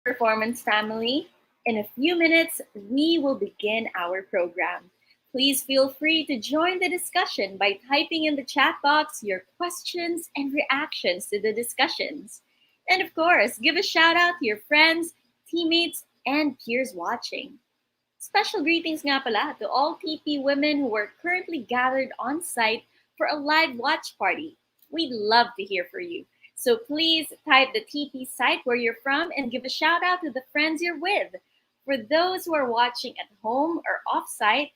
Performance family. In a few minutes, we will begin our program. Please feel free to join the discussion by typing in the chat box your questions and reactions to the discussions. And of course, give a shout out to your friends, teammates, and peers watching. Special greetings nga pala to all TP women who are currently gathered on site for a live watch party. We'd love to hear from you. So please type the TP site where you're from and give a shout out to the friends you're with. For those who are watching at home or off site,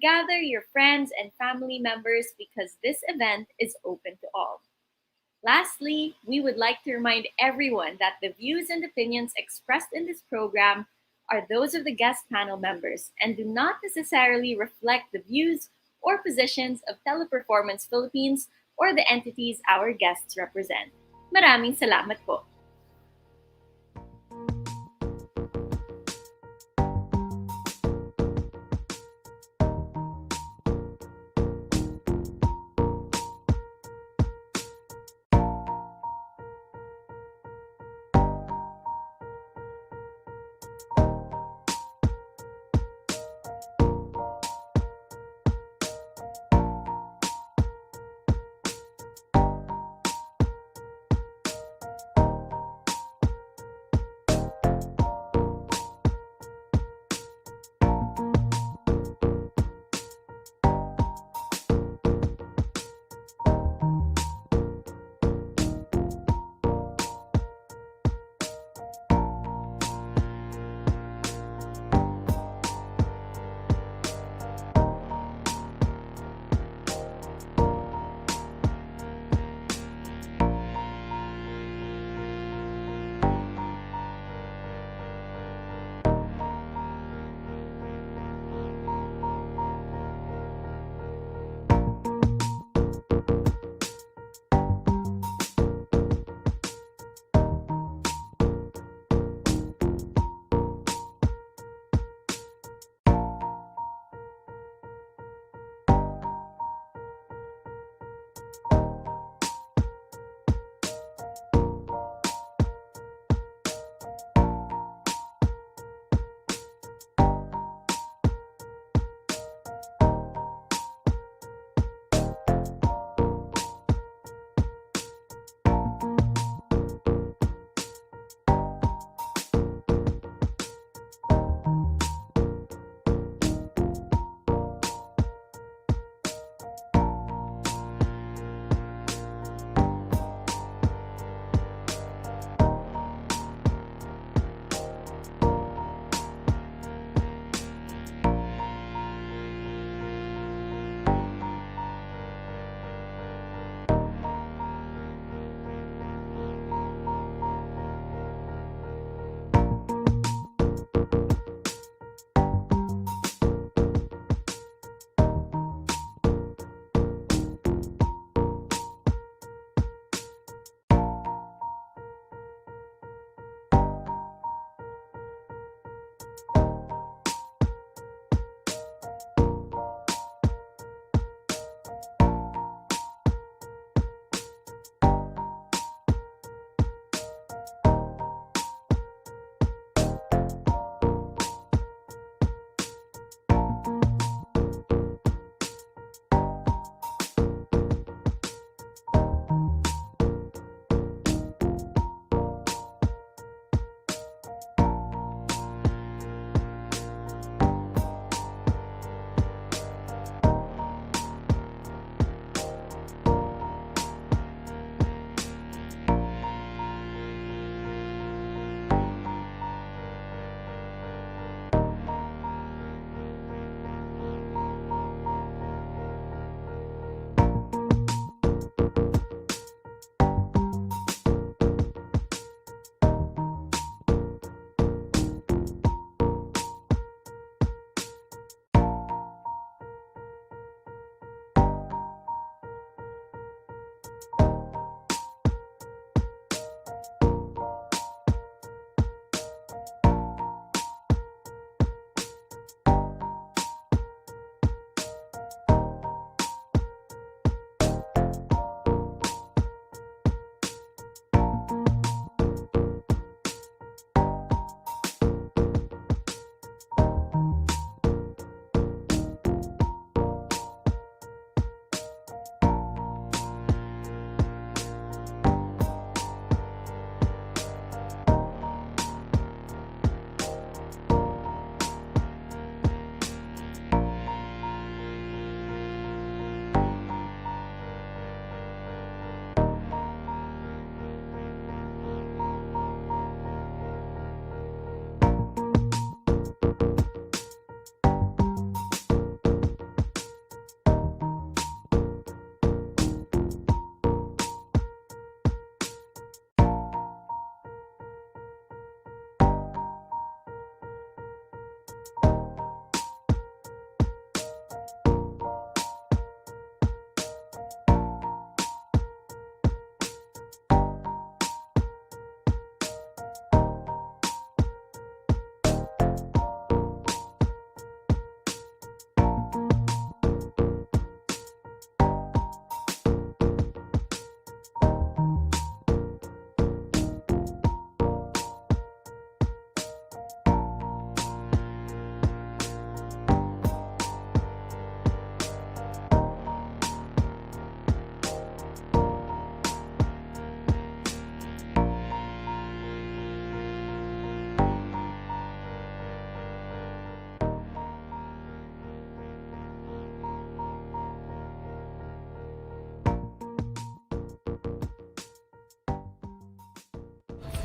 gather your friends and family members because this event is open to all. Lastly, we would like to remind everyone that the views and opinions expressed in this program are those of the guest panel members and do not necessarily reflect the views or positions of Teleperformance Philippines or the entities our guests represent. Maraming salamat po.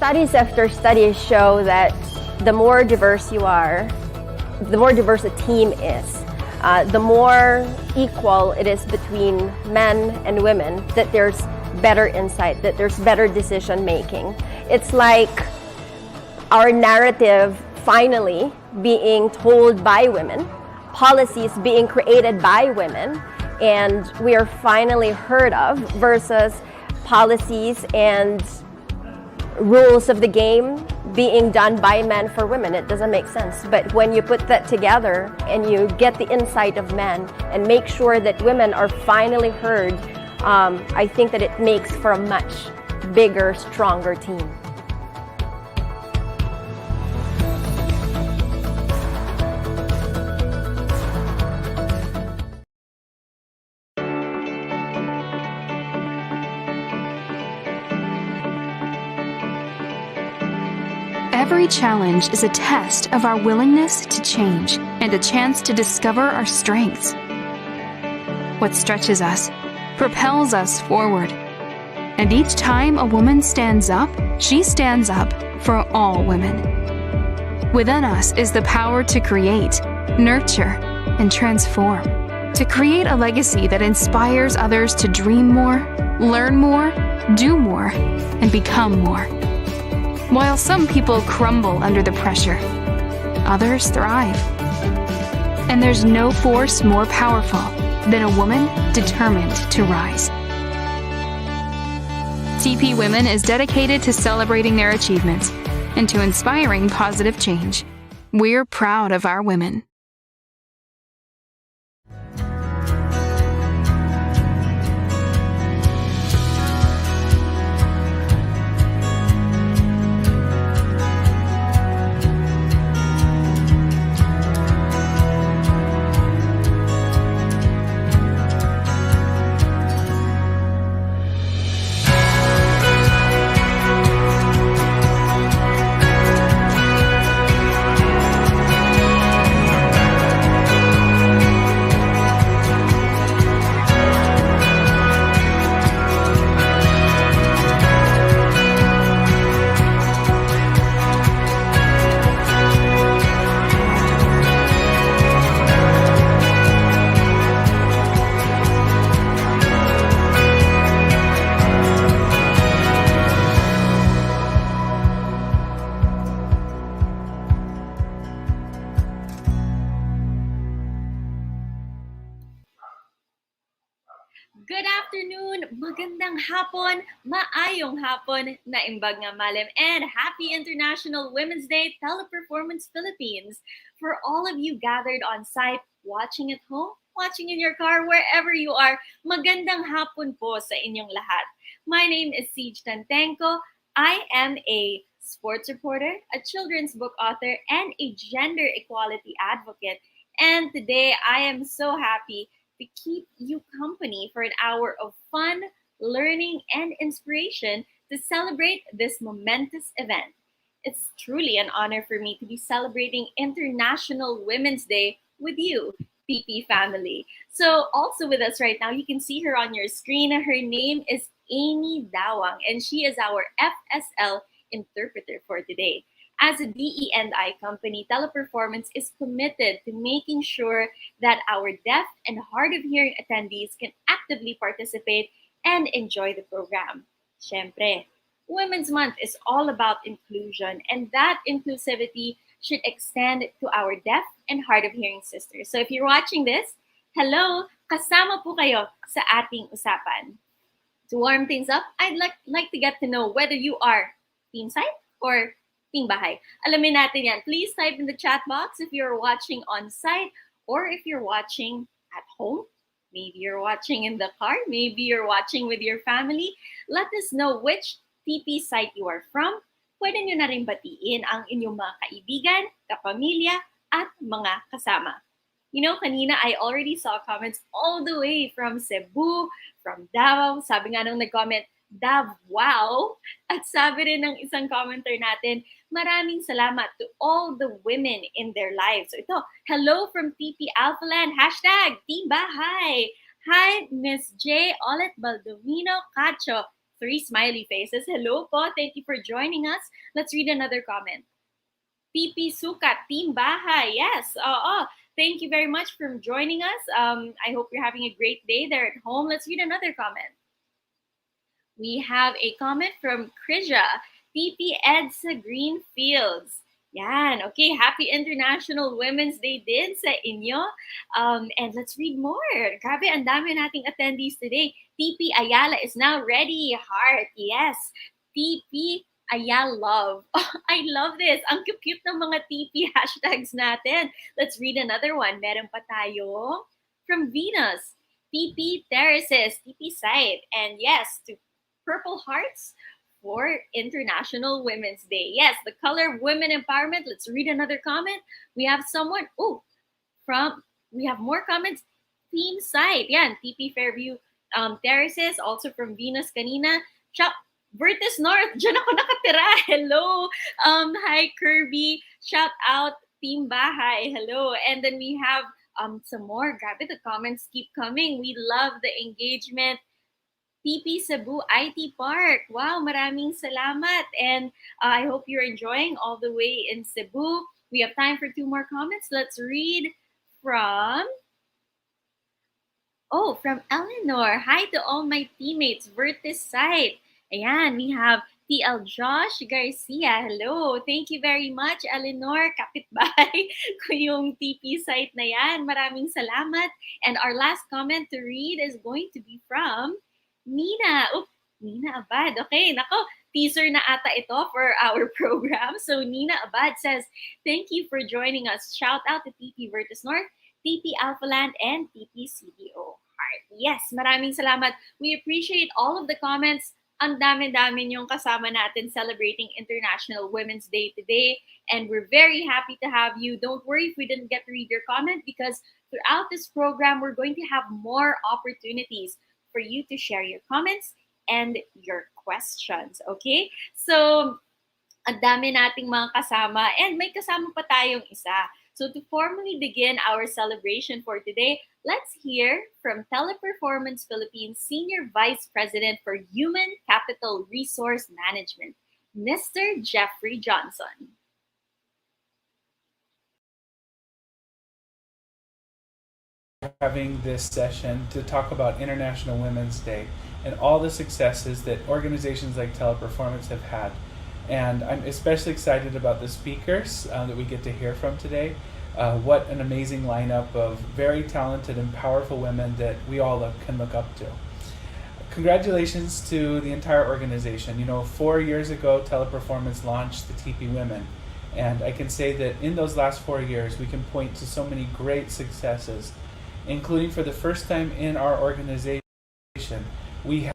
Studies after studies show that the more diverse you are, the more diverse a team is, the more equal it is between men and women, that there's better insight, that there's better decision making. It's like our narrative finally being told by women, policies being created by women, and we are finally heard of, versus policies and rules of the game being done by men for women. It doesn't make sense. But when you put that together and you get the insight of men and make sure that women are finally heard, I think that it makes for a much bigger, stronger team. Every challenge is a test of our willingness to change and a chance to discover our strengths. What stretches us, propels us forward. And each time a woman stands up, she stands up for all women. Within us is the power to create, nurture, and transform. To create a legacy that inspires others to dream more, learn more, do more, and become more. While some people crumble under the pressure, others thrive. And there's no force more powerful than a woman determined to rise. TP Women is dedicated to celebrating their achievements and to inspiring positive change. We're proud of our women. Good afternoon, magandang hapon, maayong hapon, naimbag nga malim, and happy International Women's Day, Teleperformance Philippines. For all of you gathered on site, watching at home, watching in your car, wherever you are, magandang hapon po sa inyong lahat. My name is Siege Tantenko. I am a sports reporter, a children's book author, and a gender equality advocate. And today I am so happy to keep you company for an hour of fun, learning, and inspiration to celebrate this momentous event. It's truly an honor for me to be celebrating International Women's Day with you, PP family. So also with us right now, you can see her on your screen. Her name is Amy Dawang, and she is our FSL interpreter for today. As a DE&I company, Teleperformance is committed to making sure that our deaf and hard of hearing attendees can actively participate and enjoy the program. Syempre, Women's Month is all about inclusion, and that inclusivity should extend to our deaf and hard of hearing sisters. So if you're watching this, hello, kasama po kayo sa ating usapan. To warm things up, I'd like to get to know whether you are team site or team bahay. Alamin natin yan. Please type in the chat box if you're watching on site or if you're watching at home. Maybe you're watching in the car. Maybe you're watching with your family. Let us know which TP site you are from. Pwede nyo na rin batiin ang inyong mga kaibigan, kapamilya, at mga kasama. You know, kanina I already saw comments all the way from Cebu, from Davao. Sabi nga nung nag-comment, Wow! At sabi rin ng isang commenter natin, maraming salamat to all the women in their lives. So ito, hello from TP Alphaland, hashtag Team Bahay. Hi, Miss J. Olet Baldomino Cacho. 3 smiley faces. Hello po. Thank you for joining us. Let's read another comment. TP Sukat, Team Bahay. Yes. Thank you very much for joining us. I hope you're having a great day there at home. Let's read another comment. We have a comment from Krija, TP Edsa Greenfields. Yan. Okay, happy International Women's Day din sa inyo. And let's read more. Grabe, ang dami nating attendees today. TP Ayala is now ready. Heart, yes. TP Ayala love. Oh, I love this. Ang cute ng mga TP hashtags natin. Let's read another one. Meron pa tayo from Venus. TP Terraces, TP Site. And yes, to Purple Hearts for International Women's Day. Yes, the color of women empowerment. Let's read another comment. We have someone, we have more comments. Team Site. Yan, TP Fairview Terraces, also from Venus kanina. Vertis North, dyan ako nakatira. Hello. Hi, Kirby. Shout out, Team Bahay. Hello. And then we have some more. Grabe, the comments keep coming. We love the engagement. TP Cebu IT Park. Wow, maraming salamat. And I hope you're enjoying all the way in Cebu. We have time for 2 more comments. Let's read from Eleanor. Hi to all my teammates. Vertis Site. Ayan, we have TL Josh Garcia. Hello. Thank you very much, Eleanor. Kapitbahay ko yung TP site na yan. Maraming salamat. And our last comment to read is going to be from Nina. Nina Abad. Okay, nako, teaser na ata ito for our program. So Nina Abad says, thank you for joining us. Shout out to TP Vertis North, TP Alphaland, and TP CDO Heart. Yes, maraming salamat. We appreciate all of the comments. Ang dami-dami yung kasama natin celebrating International Women's Day today. And we're very happy to have you. Don't worry if we didn't get to read your comment, because throughout this program, we're going to have more opportunities for you to share your comments and your questions. Okay? So, ang dami nating mga kasama, and may kasama pa tayong isa. So to formally begin our celebration for today, let's hear from Teleperformance Philippines Senior Vice President for Human Capital Resource Management, Mr. Jeffrey Johnson. Having this session to talk about International Women's Day and all the successes that organizations like Teleperformance have had. And I'm especially excited about the speakers that we get to hear from today. What an amazing lineup of very talented and powerful women that we all can look up to. Congratulations to the entire organization. 4 years ago, Teleperformance launched the TP Women. And I can say that in those last 4 years, we can point to so many great successes, including for the first time in our organization, we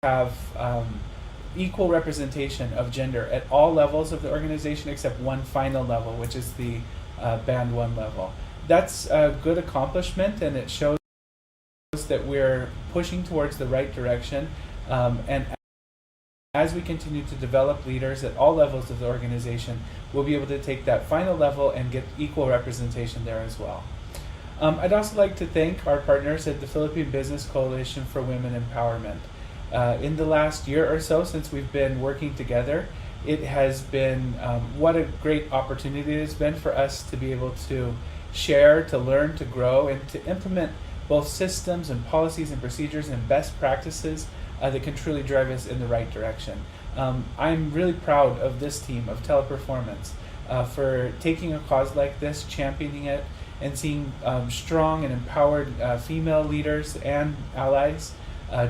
have equal representation of gender at all levels of the organization except one final level, which is the Band 1 level. That's a good accomplishment, and it shows that we're pushing towards the right direction. And as we continue to develop leaders at all levels of the organization, we'll be able to take that final level and get equal representation there as well. I'd also like to thank our partners at the Philippine Business Coalition for Women Empowerment. In the last year or so since we've been working together, it has been what a great opportunity it has been for us to be able to share, to learn, to grow, and to implement both systems and policies and procedures and best practices that can truly drive us in the right direction. I'm really proud of this team of Teleperformance for taking a cause like this, championing it, and seeing strong and empowered female leaders and allies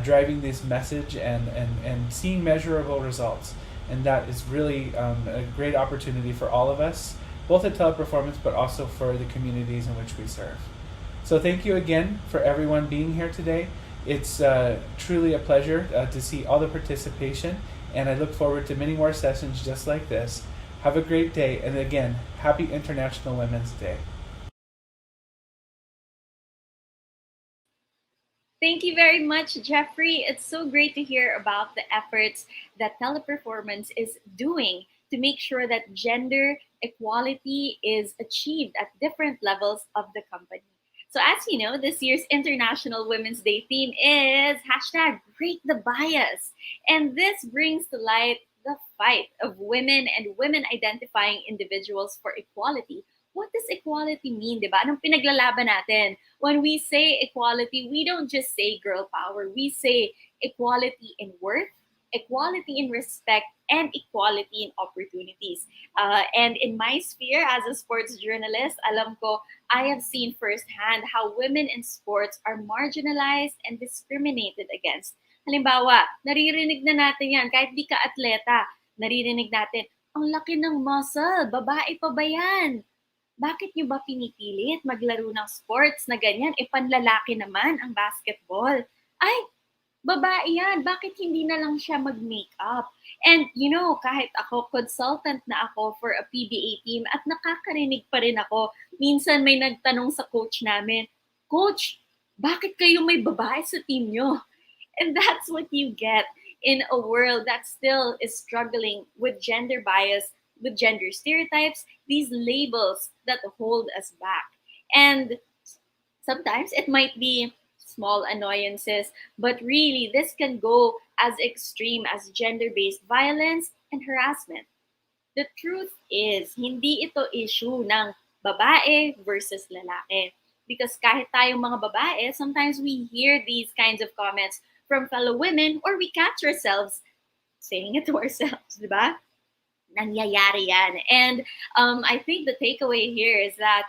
driving this message and seeing measurable results. And that is really a great opportunity for all of us, both at Teleperformance, but also for the communities in which we serve. So thank you again for everyone being here today. It's truly a pleasure to see all the participation, and I look forward to many more sessions just like this. Have a great day, and again, happy International Women's Day. Thank you very much, Jeffrey. It's so great to hear about the efforts that Teleperformance is doing to make sure that gender equality is achieved at different levels of the company. So, as you know, this year's International Women's Day theme is hashtag break the bias. And this brings to light the fight of women and women identifying individuals for equality. What does equality mean, di ba? Anong pinaglalaban natin? When we say equality, we don't just say girl power. We say equality in worth, equality in respect, and equality in opportunities. And in my sphere as a sports journalist, alam ko, I have seen firsthand how women in sports are marginalized and discriminated against. Halimbawa, naririnig na natin yan, kahit di ka atleta, naririnig natin, ang laki ng muscle, babae pa ba yan? Bakit nyo ba pinipilit maglaro ng sports na ganyan? E panlalaki naman ang basketball. Ay, babae yan. Bakit hindi na lang siya mag-makeup? And you know, kahit ako, consultant na ako for a PBA team at nakakarinig pa rin ako. Minsan may nagtanong sa coach namin, Coach, bakit kayo may babae sa team nyo? And that's what you get in a world that still is struggling with gender bias, with gender stereotypes, these labels that hold us back. And sometimes it might be small annoyances, but really this can go as extreme as gender based violence and harassment. The truth is, hindi ito issue ng babae versus lalaki. Because kahit tayong mga babae, sometimes we hear these kinds of comments from fellow women or we catch ourselves saying it to ourselves, di ba? Nangyayari yan. And I think the takeaway here is that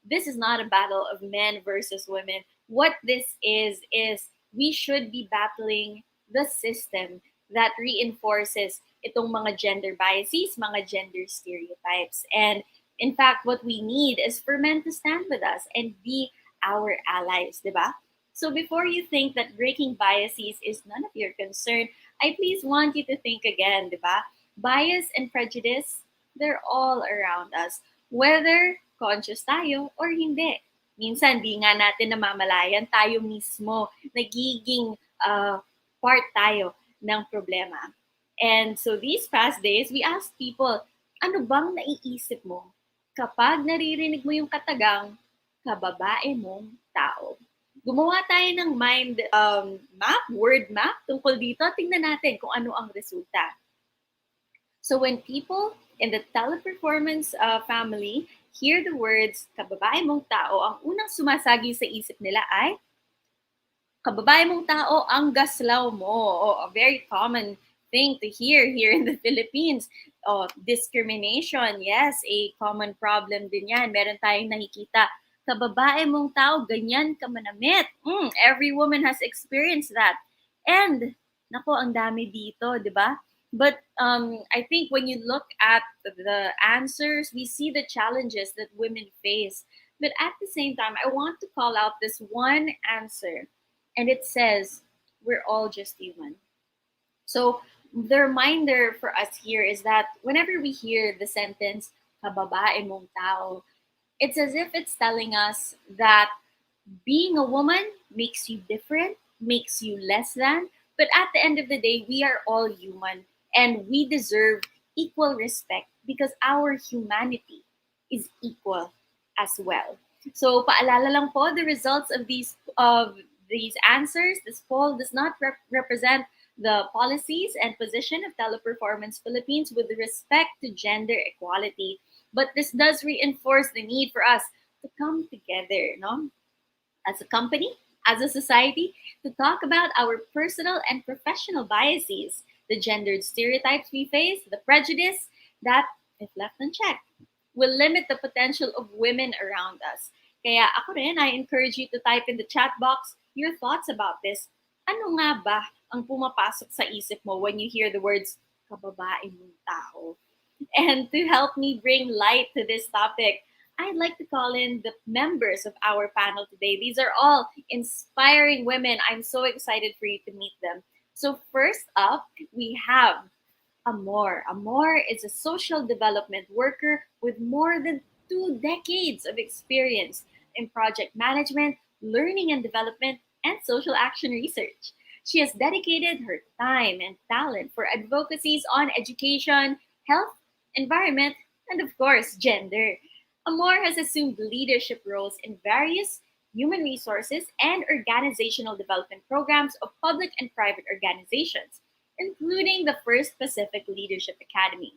this is not a battle of men versus women. What this is we should be battling the system that reinforces itong mga gender biases, mga gender stereotypes. And in fact, what we need is for men to stand with us and be our allies, di ba? So before you think that breaking biases is none of your concern, I please want you to think again, di ba? Bias and prejudice, they're all around us. Whether conscious tayo or hindi. Minsan, di nga natin namamalayan, tayo mismo nagiging part tayo ng problema. And so these past days, we asked people, ano bang naiisip mo kapag naririnig mo yung katagang kababae mong tao? Gumawa tayo ng mind map, word map tungkol dito. Tingnan natin kung ano ang resulta. So when people in the teleperformance family hear the words kababae mong tao, ang unang sumasagi sa isip nila ay kababae mong tao ang gaslaw mo. Oh, a very common thing to hear here in the Philippines. Oh, discrimination, yes, a common problem din yan. Meron tayong nakikita, kababae mong tao, ganyan ka manamit. Every woman has experienced that. And, nako, ang dami dito, di ba? But I think when you look at the answers, we see the challenges that women face. But at the same time, I want to call out this one answer. And it says, we're all just human. So the reminder for us here is that whenever we hear the sentence, kababae mong tao, it's as if it's telling us that being a woman makes you different, makes you less than. But at the end of the day, we are all human and we deserve equal respect because our humanity is equal as well. So paalala lang po, the results of these answers, this poll does not represent the policies and position of Teleperformance Philippines with respect to gender equality. But this does reinforce the need for us to come together, no? As a company, as a society, to talk about our personal and professional biases, the gendered stereotypes we face, the prejudice that, if left unchecked, will limit the potential of women around us. Kaya ako rin, I encourage you to type in the chat box your thoughts about this. Ano nga ba ang pumapasok sa isip mo when you hear the words, kababae mong tao? And to help me bring light to this topic, I'd like to call in the members of our panel today. These are all inspiring women. I'm so excited for you to meet them. So first up, we have Amor. Amor is a social development worker with more than 2 decades of experience in project management, learning and development, and social action research. She has dedicated her time and talent for advocacies on education, health, environment, and of course, gender. Amor has assumed leadership roles in various human resources and organizational development programs of public and private organizations, including the First Pacific Leadership Academy.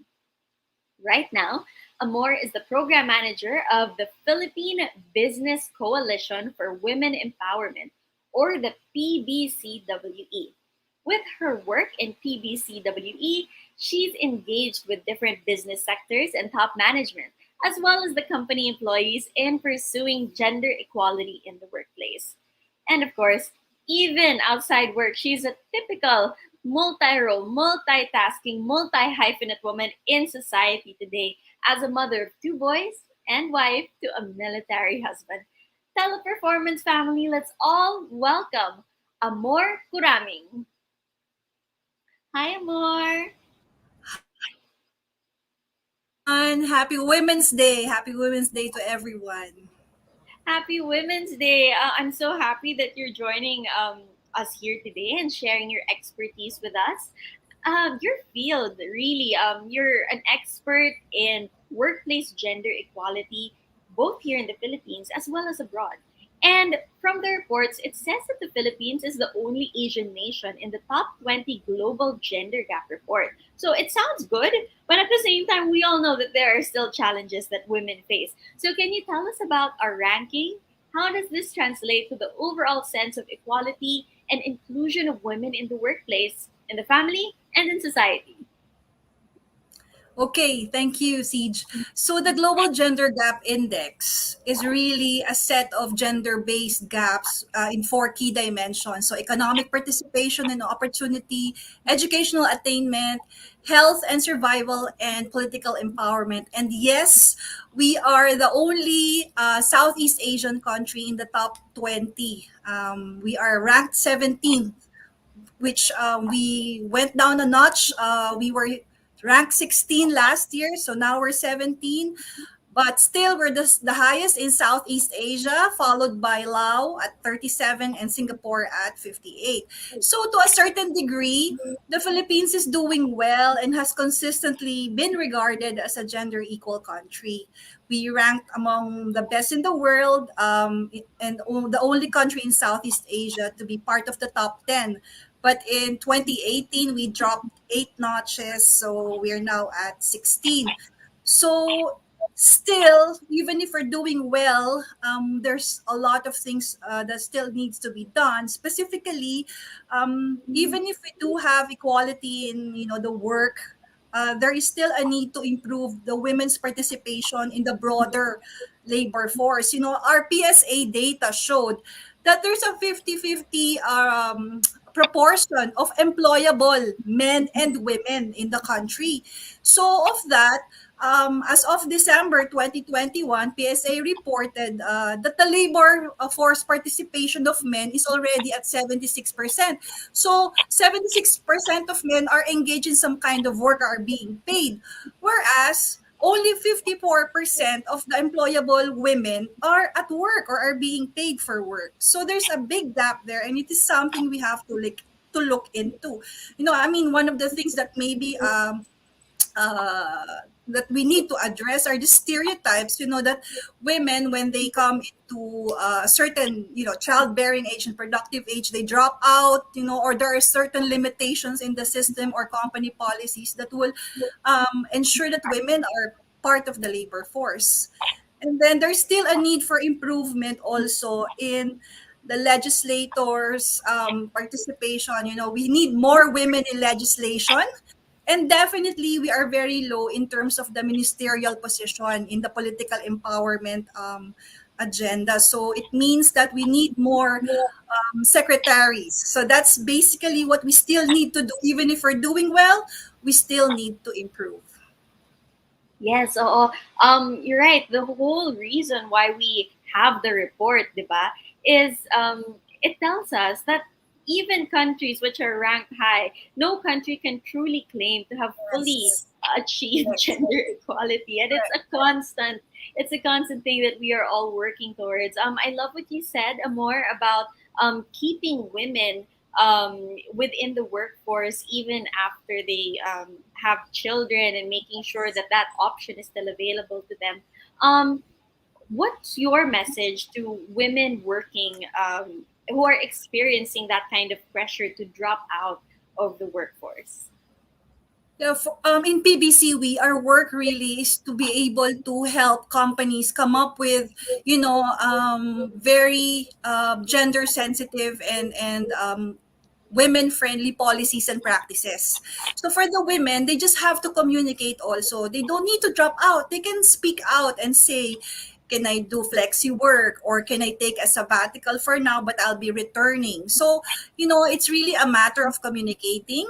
Right now, Amor is the program manager of the Philippine Business Coalition for Women Empowerment, or the PBCWE. With her work in PBCWE, she's engaged with different business sectors and top management, as well as the company employees in pursuing gender equality in the workplace. And of course, even outside work, she's a typical multi-role, multitasking, multi-hyphenate woman in society today as a mother of two boys and wife to a military husband. Teleperformance family, let's all welcome Amor Kuraming. Hi, Amor. Everyone. Happy Women's Day. Happy Women's Day to everyone. Happy Women's Day. I'm so happy that you're joining us here today and sharing your expertise with us. Your field, really, you're an expert in workplace gender equality, both here in the Philippines as well as abroad. And from the reports, it says that the Philippines is the only Asian nation in the top 20 global gender gap report. So it sounds good, but at the same time, we all know that there are still challenges that women face. So, can you tell us about our ranking? How does this translate to the overall sense of equality and inclusion of women in the workplace, in the family, and in society? Okay, thank you, Siege. So the Global Gender Gap Index is really a set of gender-based gaps in four key dimensions. So economic participation and opportunity, educational attainment, health and survival, and political empowerment. And yes, we are the only Southeast Asian country in the top 20. We are ranked 17th, which we went down a notch. We were ranked 16 last year, so now we're 17. But still, we're the highest in Southeast Asia, followed by Laos at 37 and Singapore at 58. So, to a certain degree, the Philippines is doing well and has consistently been regarded as a gender equal country. We ranked among the best in the world and the only country in Southeast Asia to be part of the top 10. But in 2018, we dropped 8 notches, so we're now at 16. So still, even if we're doing well, there's a lot of things that still needs to be done. Specifically, even if we do have equality in the work, there is still a need to improve the women's participation in the broader labor force. Our PSA data showed that there's a 50-50 proportion of employable men and women in the country. So of that, as of December 2021, PSA reported that the labor force participation of men is already at 76%. So 76% of men are engaged in some kind of work, are being paid, whereas only 54% of the employable women are at work or are being paid for work. So there's a big gap there, and it is something we have to look into. I mean, one of the things that maybe that we need to address are the stereotypes, that women, when they come into a certain, childbearing age and productive age, they drop out, or there are certain limitations in the system or company policies that will ensure that women are part of the labor force. And then there's still a need for improvement also in the legislators' participation. We need more women in legislation. And definitely, we are very low in terms of the ministerial position in the political empowerment agenda. So it means that we need more secretaries. So that's basically what we still need to do. Even if we're doing well, we still need to improve. Yes, you're right. The whole reason why we have the report, diba, is it tells us that even countries which are ranked high, no country can truly claim to have fully Yes. achieved Yes. gender equality, and it's a constant thing that we are all working towards. I love what you said, Amor, about keeping women within the workforce even after they have children, and making sure that that option is still available to them. What's your message to women working who are experiencing that kind of pressure to drop out of the workforce? Yeah, in PBC, our work really is to be able to help companies come up with, very gender sensitive and women friendly policies and practices. So for the women, they just have to communicate also. They don't need to drop out. They can speak out and say, can I do flexi work, or can I take a sabbatical for now, but I'll be returning. So, it's really a matter of communicating.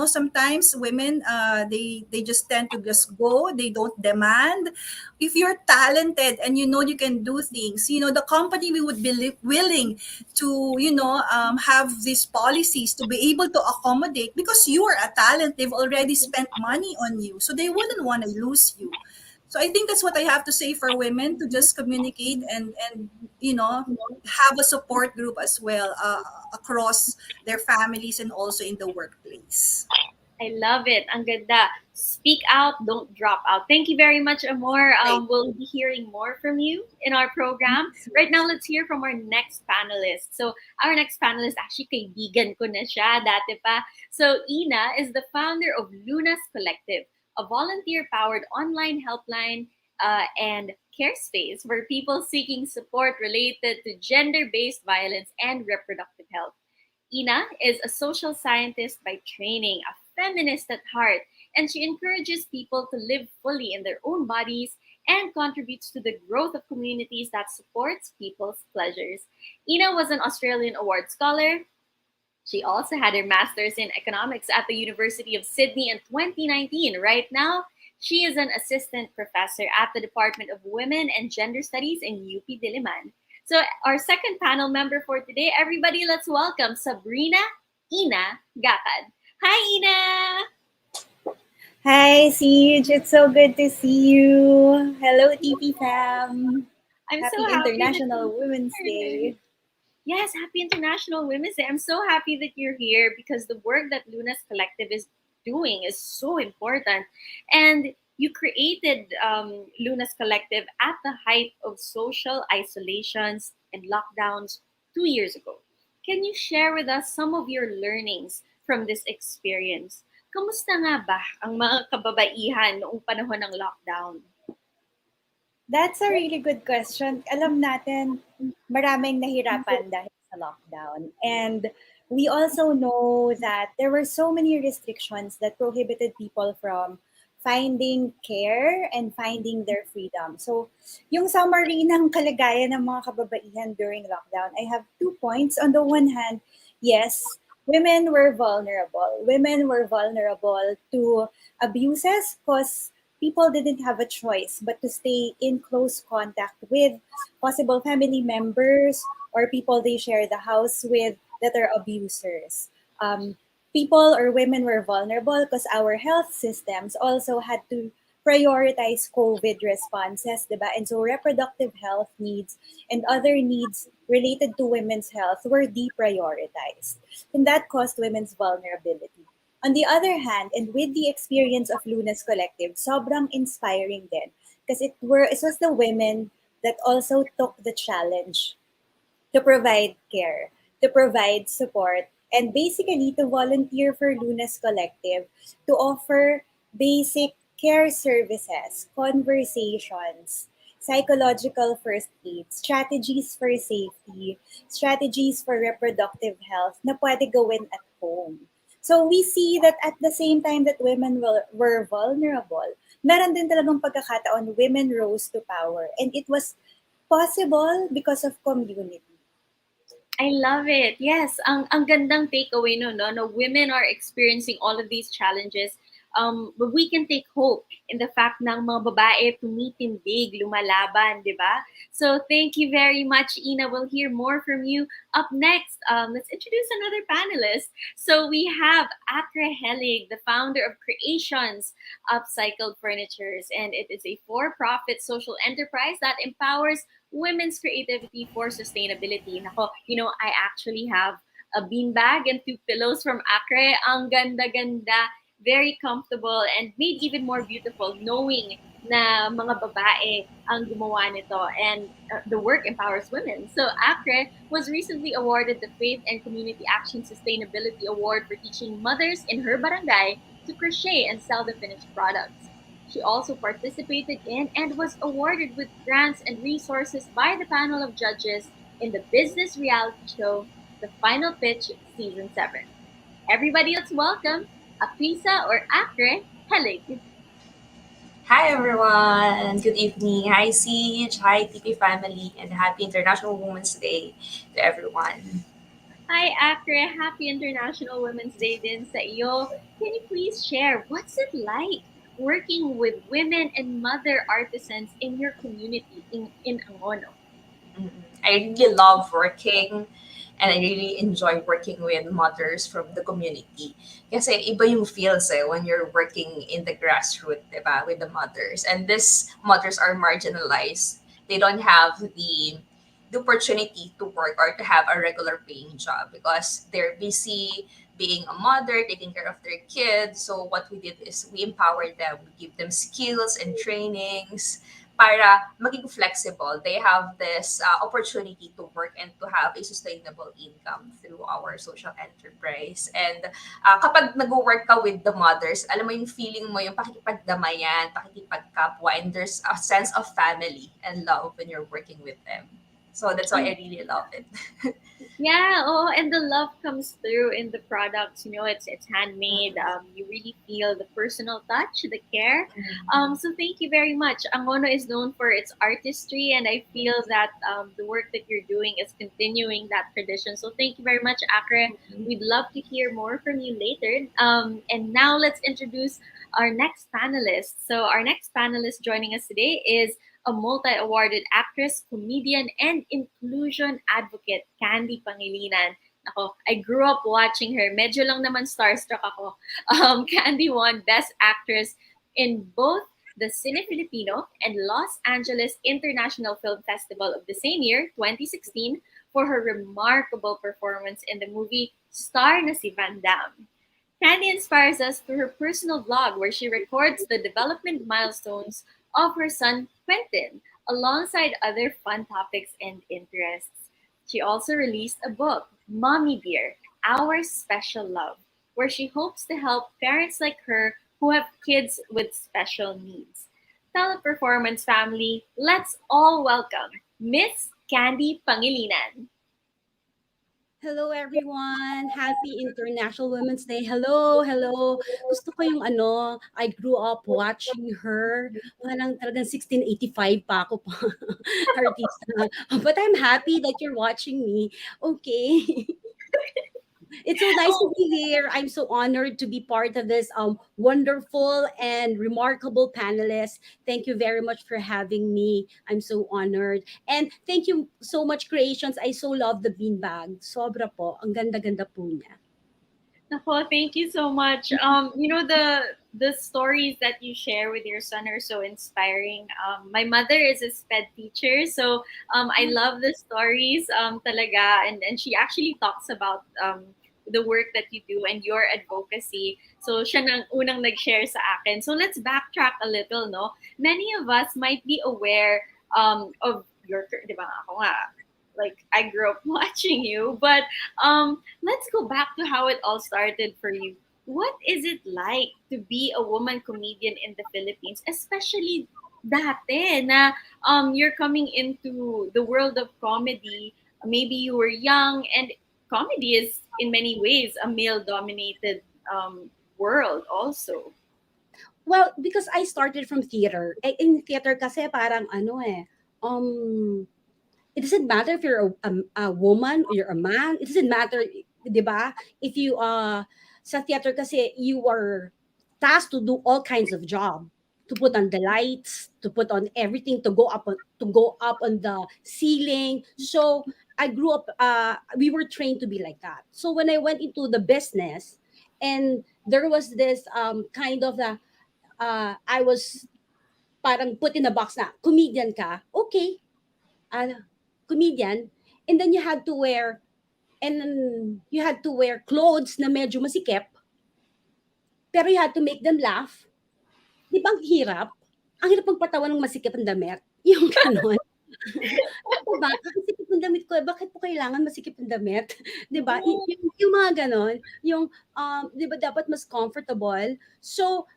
Sometimes women, they just tend to just go. They don't demand. If you're talented and you can do things, the company we would be willing to have these policies to be able to accommodate, because you are a talent. They've already spent money on you, so they wouldn't want to lose you. So I think that's what I have to say for women, to just communicate and have a support group as well, across their families and also in the workplace. I love it. Ang ganda. Speak out, don't drop out. Thank you very much, Amor. Right. We'll be hearing more from you in our program. Right now, let's hear from our next panelist. So, our next panelist, actually, kaibigan ko na siya dati pa. So, Ina is the founder of Luna's Collective, a volunteer-powered online helpline and care space for people seeking support related to gender-based violence and reproductive health. Ina is a social scientist by training, a feminist at heart, and she encourages people to live fully in their own bodies and contributes to the growth of communities that supports people's pleasures. Ina was an Australian award scholar. She also had her master's in economics at the University of Sydney in 2019. Right now, she is an assistant professor at the Department of Women and Gender Studies in UP Diliman. So, our second panel member for today, everybody, let's welcome Sabrina Ina Gakad. Hi, Ina! Hi, Siege. It's so good to see you. Hello, TP fam. I'm so Happy happy that International Women's you're here. Day. Yes, happy International Women's Day. I'm so happy that you're here because the work that Luna's Collective is doing is so important. And you created Luna's Collective at the height of social isolations and lockdowns 2 years ago. Can you share with us some of your learnings from this experience? Kamusta nga ba ang mga kababaihan noong panahon ng lockdown? That's a really good question. Alam natin, maraming nahirapan dahil sa lockdown. And we also know that there were so many restrictions that prohibited people from finding care and finding their freedom. So, yung summary ng kalagayan ng mga kababaihan during lockdown, I have 2 points. On the one hand, yes, women were vulnerable. Women were vulnerable to abuses because people didn't have a choice but to stay in close contact with possible family members or people they share the house with that are abusers. People or women were vulnerable because our health systems also had to prioritize COVID responses, diba? And so reproductive health needs and other needs related to women's health were deprioritized. And that caused women's vulnerability. On the other hand, and with the experience of Luna's Collective, sobrang inspiring din. Because it was the women that also took the challenge to provide care, to provide support, and basically to volunteer for Luna's Collective to offer basic care services, conversations, psychological first aid, strategies for safety, strategies for reproductive health na pwede gawin at home. So we see that at the same time that women were vulnerable, meron din talagang pagkakataon women rose to power. And it was possible because of community. I love it. Yes, ang gandang takeaway no, women are experiencing all of these challenges. But we can take hope in the fact na ang mga babae tumitindig, lumalaban, di ba? So thank you very much, Ina. We'll hear more from you. Up next, let's introduce another panelist. So we have Akra Helig, the founder of Creations Upcycled Furnitures, and it is a for-profit social enterprise that empowers women's creativity for sustainability. Nako, I actually have a beanbag and two pillows from Acre. Ang ganda-ganda, very comfortable, and made even more beautiful knowing na mga babae ang gumawa nito, and the work empowers women. So Acre was recently awarded the Faith and Community Action Sustainability Award for teaching mothers in her barangay to crochet and sell the finished products. She also participated in and was awarded with grants and resources by the panel of judges in the business reality show The Final Pitch Season 7. Everybody, let's welcome Aprisa or Acre Helig. Hi everyone! Good evening. Hi Siege, hi TP family, and happy International Women's Day to everyone. Hi Acre, happy International Women's Day din sa iyo. Can you please share what's it like working with women and mother artisans in your community in Angono? Mm. I really love working and I really enjoy working with mothers from the community. Kasi iba yung feels when you're working in the grassroots, diba, with the mothers. And these mothers are marginalized. They don't have the opportunity to work or to have a regular paying job because they're busy being a mother, taking care of their kids. So what we did is we empowered them, we give them skills and trainings para maging flexible. They have this opportunity to work and to have a sustainable income through our social enterprise. And kapag nag-work ka with the mothers, alam mo yung feeling mo, yung pakikipagdamayan, pakikipagkapwa, and there's a sense of family and love when you're working with them. So that's why I really love it. Yeah, oh, and the love comes through in the products. It's handmade. You really feel the personal touch, the care. So thank you very much. Angono is known for its artistry, and I feel that the work that you're doing is continuing that tradition. So thank you very much, Acre. We'd love to hear more from you later. And now let's introduce our next panelist. So our next panelist joining us today is a multi-awarded actress, comedian, and inclusion advocate, Candy Pangilinan. Ako, I grew up watching her. Medyo lang naman starstruck ako. Candy won Best Actress in both the Cine Filipino and Los Angeles International Film Festival of the same year, 2016, for her remarkable performance in the movie Star na si Van Damme. Candy inspires us through her personal blog where she records the development milestones of her son Quentin alongside other fun topics and interests. She also released a book, Mommy Dear, Our Special Love, where she hopes to help parents like her who have kids with special needs. Teleperformance family, let's all welcome Miss Candy Pangilinan. Hello everyone! Happy International Women's Day. Hello, hello. Gusto ko yung I grew up watching her. Parang talagang 1685 pa ako pa artista. But I'm happy that you're watching me. Okay. It's so nice to be here. I'm so honored to be part of this wonderful and remarkable panelist. Thank you very much for having me. I'm so honored. And thank you so much, Creations. I so love the beanbag. Sobra po. Ang ganda-ganda po niya. Nako, thank you so much. The stories that you share with your son are so inspiring. My mother is a sped teacher, so I love the stories talaga, and she actually talks about the work that you do and your advocacy. So siya nang unang nag-share sa akin. So let's backtrack a little, no? Many of us might be aware of your, di ba ako nga, like I grew up watching you, but let's go back to how it all started for you. What is it like to be a woman comedian in the Philippines, especially dati na you're coming into the world of comedy? Maybe you were young, and comedy is in many ways a male-dominated world also. Well, because I started from theater. In theater kasi parang it doesn't matter if you're a woman or you're a man. It doesn't matter, di ba? If you sa theater kasi you are tasked to do all kinds of job, to put on the lights, to put on everything, to go up on the ceiling. So I grew up. We were trained to be like that. So when I went into the business, and there was this kind of the I was parang put in a box na comedian ka, okay. comedian, and then you had to wear clothes na medyo masikip, pero you had to make them laugh. Di ba ang hirap? Ang hirap magpatawa ng masikip ang damit. Yung gano'n. Diba? Ang sikip ng damit ko, bakit po kailangan masikip ang damit? Diba? Yung mga gano'n, yung, di ba dapat mas comfortable? So,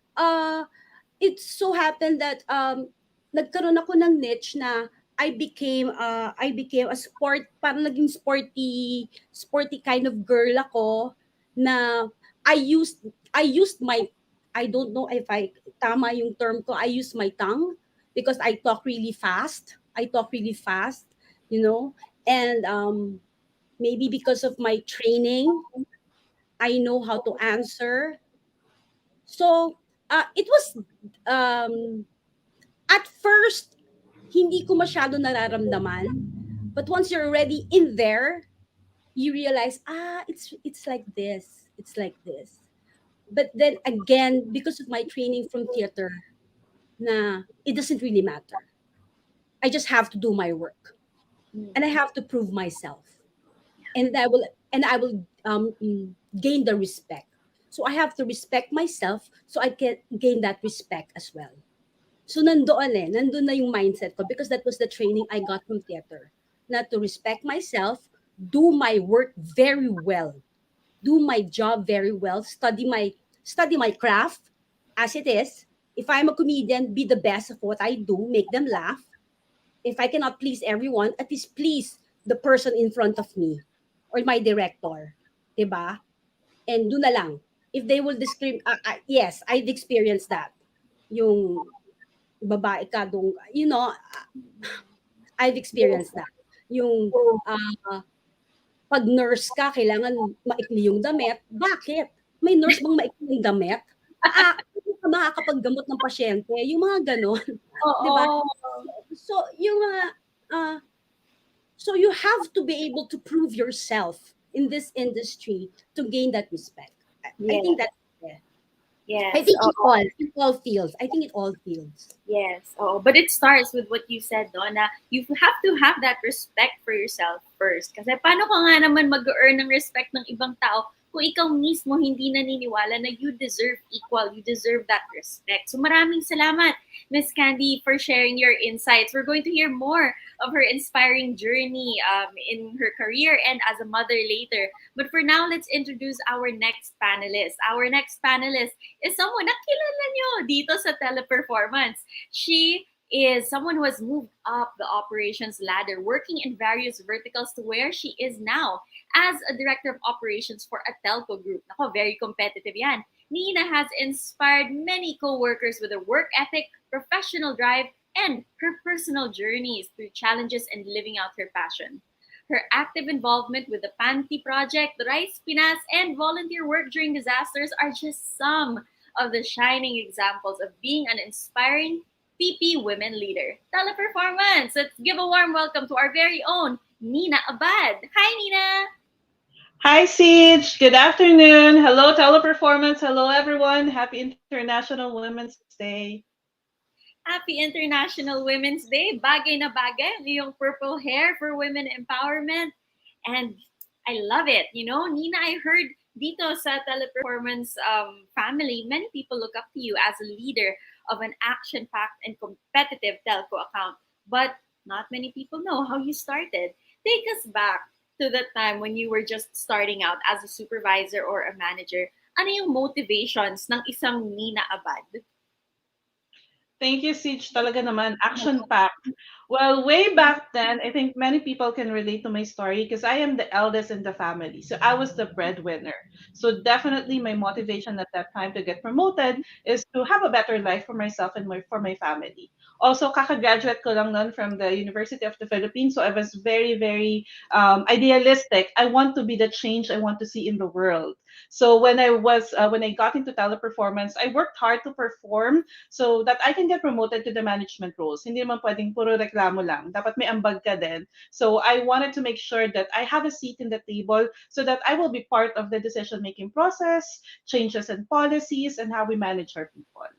it so happened that nagkaroon ako ng niche na I became a parang naging sporty kind of girl ako na I used my I don't know if tama yung term ko, I use my tongue because I talk really fast. You know, and maybe because of my training, I know how to answer. So, it was at first hindi ko masyado nararamdaman, but once you're already in there, you realize, it's like this. It's like this. But then again, because of my training from theater, it doesn't really matter. I just have to do my work, and I have to prove myself, and I will gain the respect. So I have to respect myself, so I can gain that respect as well. So nandun na yung mindset ko because that was the training I got from theater. Not to respect myself, do my work very well, do my job very well, study my craft as it is. If I'm a comedian, be the best of what I do, make them laugh. If I cannot please everyone, at least please the person in front of me or my director. Diba? And do na lang. If they will discriminate, yes, I've experienced that. Yung babae ka dong, I've experienced that. Yung pag nurse ka, kailangan maikli yung damit. Bakit? May nurse bang maikli yung damit? Hindi ka makakapaggamot ng pasyente. Yung mga ganon. Diba? So, yung mga, so you have to be able to prove yourself in this industry to gain that respect. I think that's Yes. I think it all feels. I think it all feels. Yes. Oh, but it starts with what you said, Donna. You have to have that respect for yourself first. Kasi paano ka nga naman mag-earn ng respect ng ibang tao kung ikaw mismo hindi naniniwala na you deserve equal, you deserve that respect. So maraming salamat, Miss Candy, for sharing your insights. We're going to hear more of her inspiring journey in her career and as a mother later. But for now, let's introduce our next panelist. Our next panelist is someone na kilala nyo dito sa teleperformance. She is someone who has moved up the operations ladder, working in various verticals to where she is now as a director of operations for a telco group. Nako, very competitive yan. Nina has inspired many co-workers with her work ethic, professional drive, and her personal journeys through challenges and living out her passion. Her active involvement with the Panty Project, the Rice Pinas, and volunteer work during disasters are just some of the shining examples of being an inspiring PP women leader. Teleperformance! Let's give a warm welcome to our very own Nina Abad. Hi, Nina! Hi, Siege. Good afternoon. Hello, Teleperformance. Hello, everyone. Happy International Women's Day. Happy International Women's Day. Bagay na bagay. Yung purple hair for women empowerment. And I love it. You know, Nina, I heard dito sa Teleperformance family, many people look up to you as a leader of an action-packed and competitive telco account. But not many people know how you started. Take us back to the time when you were just starting out as a supervisor or a manager. Ano yung motivations ng isang Nina Abad? Thank you, Siege. Talaga naman, action-packed. Well, way back then, I think many people can relate to my story because I am the eldest in the family. So I was the breadwinner. So definitely my motivation at that time to get promoted is to have a better life for myself and for my family. Also, kakagraduate ko lang nun from the University of the Philippines. So I was very, very idealistic. I want to be the change I want to see in the world. So when I got into teleperformance, I worked hard to perform so that I can get promoted to the management roles. Hindi naman pwedeng puro reklamo lang. Dapat may ambag ka din. So I wanted to make sure that I have a seat in the table so that I will be part of the decision-making process, changes in policies, and how we manage our people.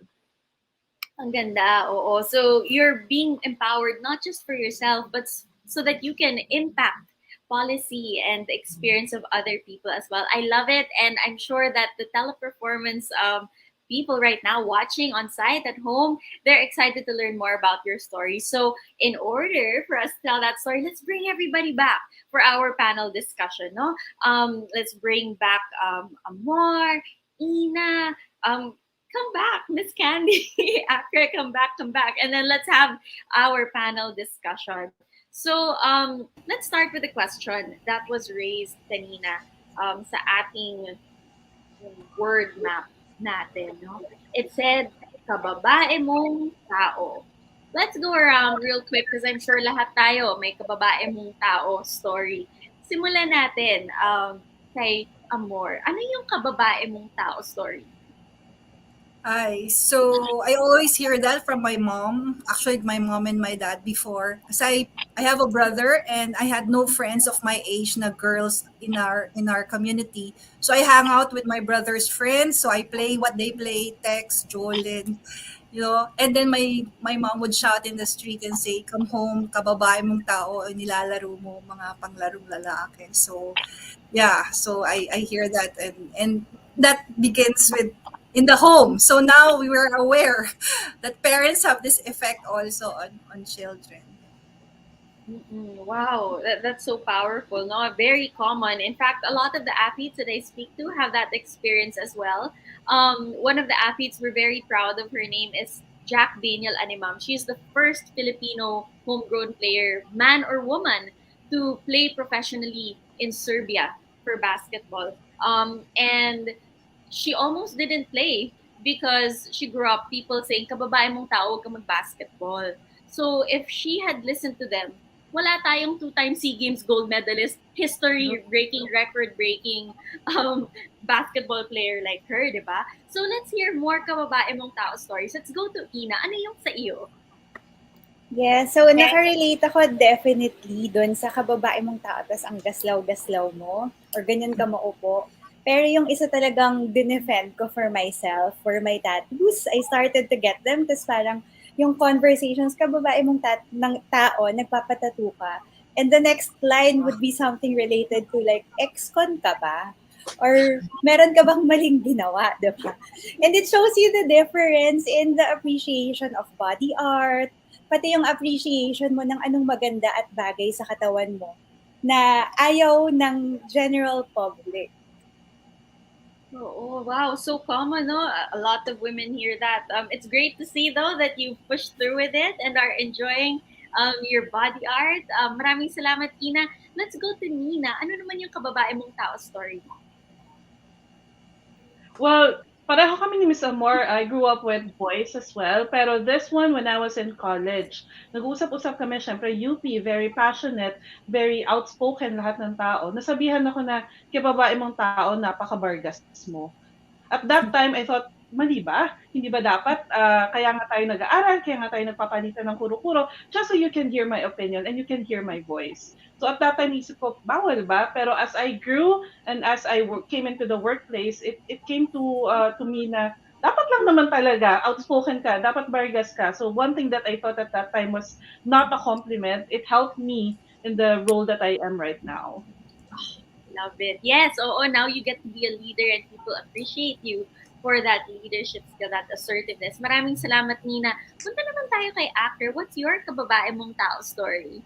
Ang ganda, oo. So you're being empowered not just for yourself, but so that you can impact policy and the experience of other people as well. I love it, and I'm sure that the teleperformance people right now watching on site at home, they're excited to learn more about your story. So, in order for us to tell that story, let's bring everybody back for our panel discussion. No, let's bring back Amor, Ina, come back, Miss Candy, Akre, come back, and then let's have our panel discussion. So, let's start with a question that was raised kanina sa ating word map natin, no? It said, kababae mong tao. Let's go around real quick because I'm sure lahat tayo may kababae mong tao story. Simulan natin kay Amor. Ano yung kababae mong tao story? So I always hear that from my mom, actually my mom and my dad before. Because I have a brother and I had no friends of my age na girls in our community. So I hang out with my brother's friends. So I play what they play, Tex, Jolin, and then my mom would shout in the street and say, "Come home, kababae mong tao, nilalaro mo mga panglarong lalaki." So yeah, so I hear that, and that begins with in the home. So now we were aware that parents have this effect also on children. Wow, that's so powerful. No, very common. In fact, a lot of the athletes that I speak to have that experience as well. One of the athletes we're very proud of. Her name is Jack Daniel Animam. She's the first Filipino homegrown player, man or woman, to play professionally in Serbia for basketball. And she almost didn't play because she grew up people saying, kababae mong tao, huwag ka mag-basketball. So if she had listened to them, wala tayong two-time SEA Games gold medalist, history-breaking, record-breaking basketball player like her, di ba? So let's hear more kababae mong tao stories. Let's go to Ina. Ano yung sa iyo? Yeah, so nakarelate ako definitely doon sa kababae mong tao tapos ang gaslaw-gaslaw mo or ganyan ka maupo. Pero yung isa talagang dinefend ko for myself, for my tattoos, I started to get them. Tapos parang yung conversations, kababae mong ng tao, nagpapatattoo ka. And the next line would be something related to like, ex-con ka ba? Or meron ka bang maling ginawa, di ba? And it shows you the difference in the appreciation of body art, pati yung appreciation mo ng anong maganda at bagay sa katawan mo na ayaw ng general public. Oh, wow. So common, no? A lot of women hear that. It's great to see, though, that you pushed through with it and are enjoying your body art. Maraming salamat, Ina. Let's go to Nina. Ano naman yung kababae mong tao story mo? Well, pareho kami ni Miss Amor. I grew up with boys as well. Pero this one, when I was in college, nag-usap-usap kami, syempre, UP, very passionate, very outspoken lahat ng tao. Nasabihan ako na, kababae mong tao, napaka-bargas mo. At that time, I thought, mali ba? Hindi ba dapat? Kaya nga tayo nag-aaral, kaya nga tayo nagpapalitan ng kuro-kuro, just so you can hear my opinion and you can hear my voice. So at that time, isip ko, bawal ba? Pero as I grew and as I came into the workplace, it came to me na dapat lang naman talaga, outspoken ka, dapat bargas ka. So one thing that I thought at that time was not a compliment. It helped me in the role that I am right now. Love it. Yes, oo, now you get to be a leader and people appreciate you for that leadership skill, that assertiveness. Maraming salamat, Nina. Punta naman tayo kay actor. What's your kababae mong tao story?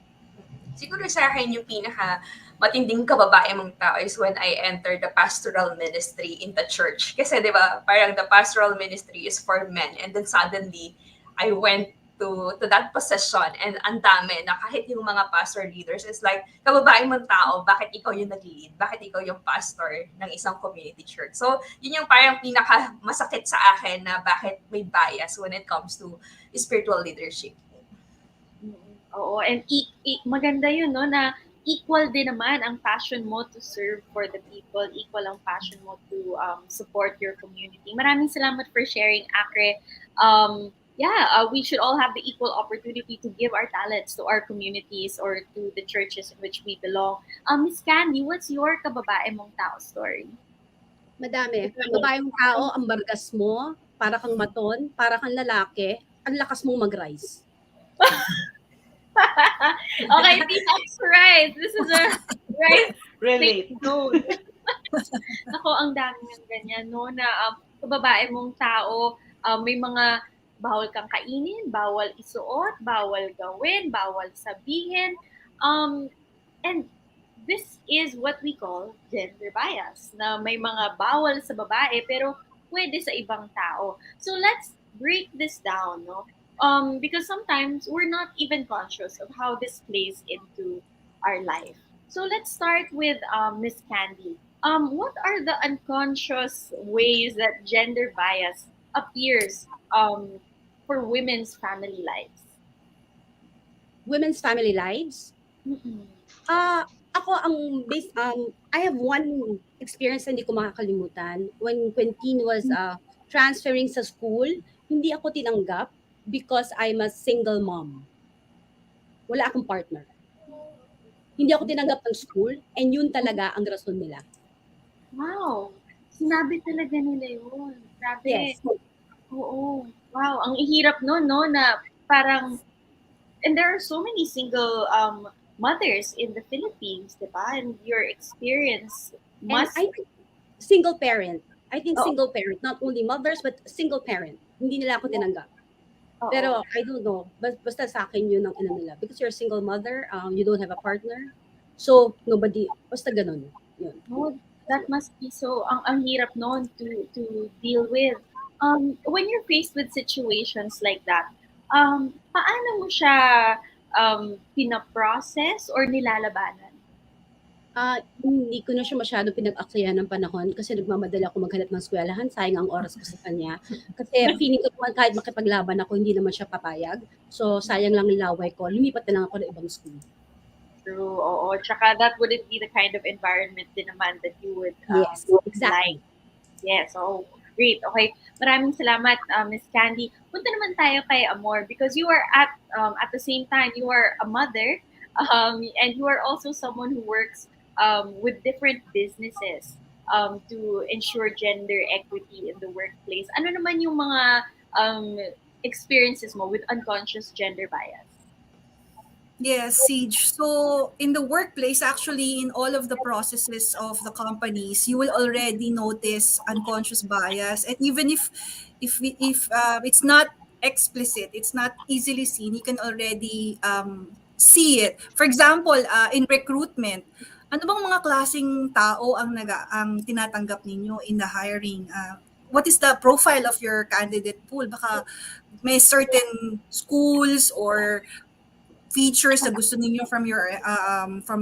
Siguro sa akin yung pinaka matinding kababae mong tao is when I entered the pastoral ministry in the church. Kasi di ba, parang the pastoral ministry is for men. And then suddenly, I went to that position and ang dami na kahit yung mga pastor leaders is like, kababae mong tao, bakit ikaw yung nag-lead? Bakit ikaw yung pastor ng isang community church? So, yun yung parang pinaka masakit sa akin na bakit may bias when it comes to spiritual leadership. Oo, and maganda yun, no, na equal din naman ang passion mo to serve for the people, equal ang passion mo to support your community. Maraming salamat for sharing, Akre. We should all have the equal opportunity to give our talents to our communities or to the churches in which we belong. Miss Candy, what's your kababae mong tao story? Madami. Kababae mong tao, ang bargas mo, para kang maton, para kang lalaki, ang lakas mong mag-rise. Okay, that's right. This is a right safe Relate. zone. Ako, ang dami ng ganyan, no, na sa babae mong tao, may mga bawal kang kainin, bawal isuot, bawal gawin, bawal sabihin. Um, and this is what we call gender bias, na may mga bawal sa babae pero pwede sa ibang tao. So let's break this down, no? Because sometimes we're not even conscious of how this plays into our life. So let's start with Miss Candy. What are the unconscious ways that gender bias appears for women's family lives? Women's family lives. Mm-mm. Ako ang I have one experience na hindi ko makakalimutan. When teen was transferring sa school, hindi ako tinanggap because I'm a single mom. Wala akong partner. Hindi ako tinanggap ng school and yun talaga ang rason nila. Wow! Sinabi talaga nila yun. Grabe. Yes. Oo. Wow, ang hirap nun, no, na parang, and there are so many single mothers in the Philippines, di ba? And your experience And must... I think single parent. I think Oo. single parent, not only mothers but single parent. Hindi nila ako tinanggap. Oo. Pero I don't know, basta sa akin yun ang ano nila. Because you're a single mother, you don't have a partner. So nobody, basta ganun. Yun. No, that must be so, ang hirap nun to deal with. When you're faced with situations like that, paano mo siya pinaprocess or nilalabanan? Hindi ko na siya masyado pinag-aksayan ng panahon kasi nagmamadali ako maghanap ng eskwelahan, sayang ang oras ko sa kanya. Kasi feeling ko naman kahit makipaglaban ako, hindi naman siya papayag. So sayang lang ang laway ko, lumipat na lang ako ng ibang school. True, oo. Tsaka that wouldn't be the kind of environment din naman that you would Yes, exactly. like. Yes, oh, great. Okay, maraming salamat, Miss Candy. Punta naman tayo kay Amor because you are at the same time, you are a mother and you are also someone who works with different businesses to ensure gender equity in the workplace. Ano naman yung mga experiences mo with unconscious gender bias? Yes, Siege. So in the workplace, actually, in all of the processes of the companies, you will already notice unconscious bias, and even if it's not explicit, it's not easily seen. You can already see it. For example, in recruitment, ano bang mga klaseng tao ang tinatanggap ninyo in the hiring? What is the profile of your candidate pool? Baka may certain schools or features na gusto ninyo from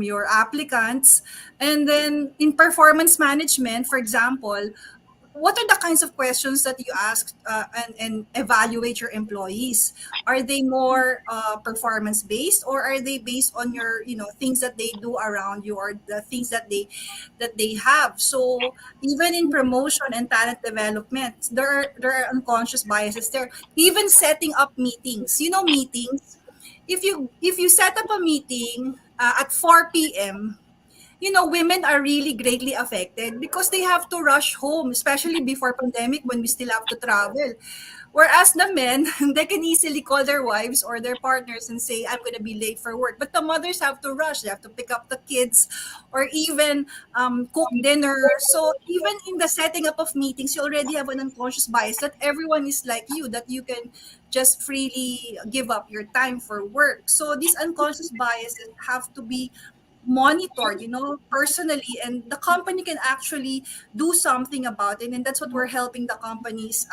your applicants. And then in performance management, for example, what are the kinds of questions that you ask and evaluate your employees? Are they more performance based, or are they based on your things that they do around you, or the things that they have? So even in promotion and talent development, there are unconscious biases there. Even setting up meetings, meetings, if you set up a meeting at 4 p.m., women are really greatly affected because they have to rush home, especially before pandemic when we still have to travel. Whereas the men, they can easily call their wives or their partners and say, I'm going to be late for work. But the mothers have to rush. They have to pick up the kids or even cook dinner. So even in the setting up of meetings, you already have an unconscious bias that everyone is like you, that you can just freely give up your time for work. So these unconscious biases have to be monitored, personally, and the company can actually do something about it. And that's what we're helping the companies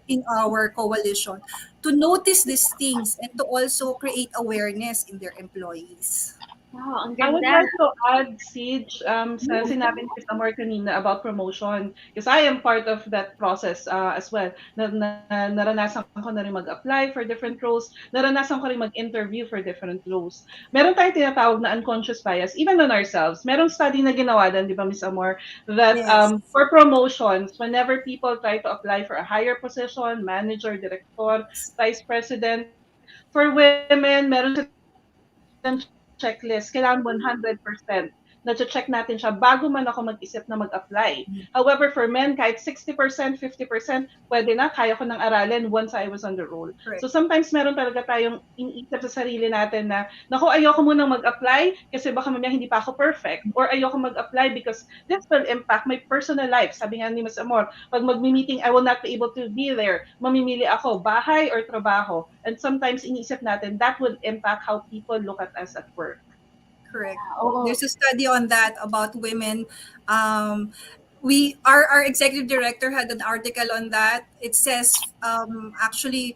in our coalition to notice these things and to also create awareness in their employees. Wow, ang I would ganda. like to add, Siege, sa sinabi ni Amor kanina about promotion. Because I am part of that process as well. Naranasan ko na rin mag-apply for different roles. Naranasan ko rin mag-interview for different roles. Meron tayong tinatawag na unconscious bias, even on ourselves. Merong study na ginawa din, di ba, Miss Amor, that Yes. for promotions, whenever people try to apply for a higher position, manager, director, vice president, for women, meron silang checklist. Kailangan 100% na-check natin siya bago man ako mag-isip na mag-apply. However, for men, kahit 60%, 50%, pwede na, kaya ko nang aralin once I was on the roll. Correct. So sometimes meron talaga tayong iniisip sa sarili natin na, naku, ayoko munang mag-apply kasi baka mamaya hindi pa ako perfect. Or ayoko mag-apply because this will impact my personal life. Sabi nga ni Ms. Amor, pag mag-meeting, I will not be able to be there. Mamimili ako, bahay or trabaho. And sometimes iniisip natin, that would impact how people look at us at work. Correct. Oo. There's a study on that about women. Our executive director had an article on that. It says actually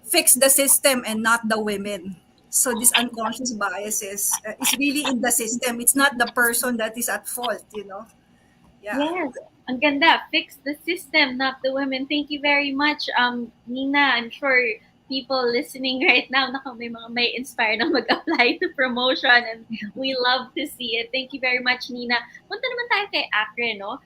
fix the system and not the women. So this unconscious biases is really in the system. It's not the person that is at fault, you know. Yeah. Yes, ang ganda. Fix the system, not the women. Thank you very much, Nina. I'm sure people listening right now may inspire na mag-apply to promotion, and we love to see it. Thank you very much, Nina. Punta naman tayo kay Akre, no?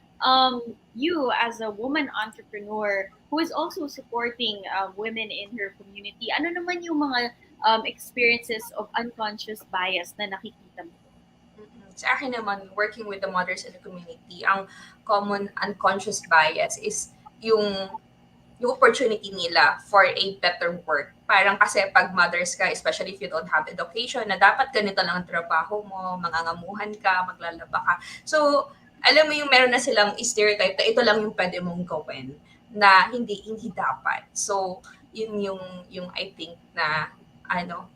You as a woman entrepreneur who is also supporting women in her community, ano naman yung mga experiences of unconscious bias na nakikita mo? Sa akin naman, working with the mothers in the community, ang common unconscious bias is yung opportunity nila for a better work. Parang kasi pag mothers ka, especially if you don't have education, na dapat ganito lang ang trabaho mo, mangangamuhan ka, maglalaba ka. So, alam mo yung meron na silang stereotype na ito lang yung pwede mong gawin na hindi dapat. So, yun yung I think na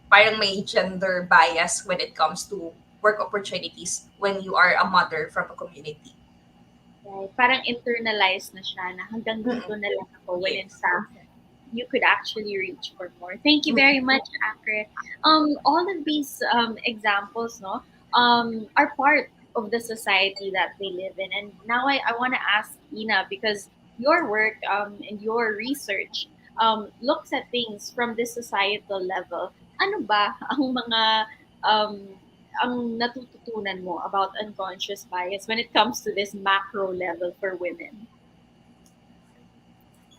parang may gender bias when it comes to work opportunities when you are a mother from a community. Right. Parang internalized na siya na hanggang dito na lang ako, when in fact you could actually reach for more. Thank you very much, Akre. All of these examples, no, are part of the society that we live in. And now I want to ask Ina, because your work and your research looks at things from this societal level. Ano ba ang mga ang natututunan mo about unconscious bias when it comes to this macro level for women?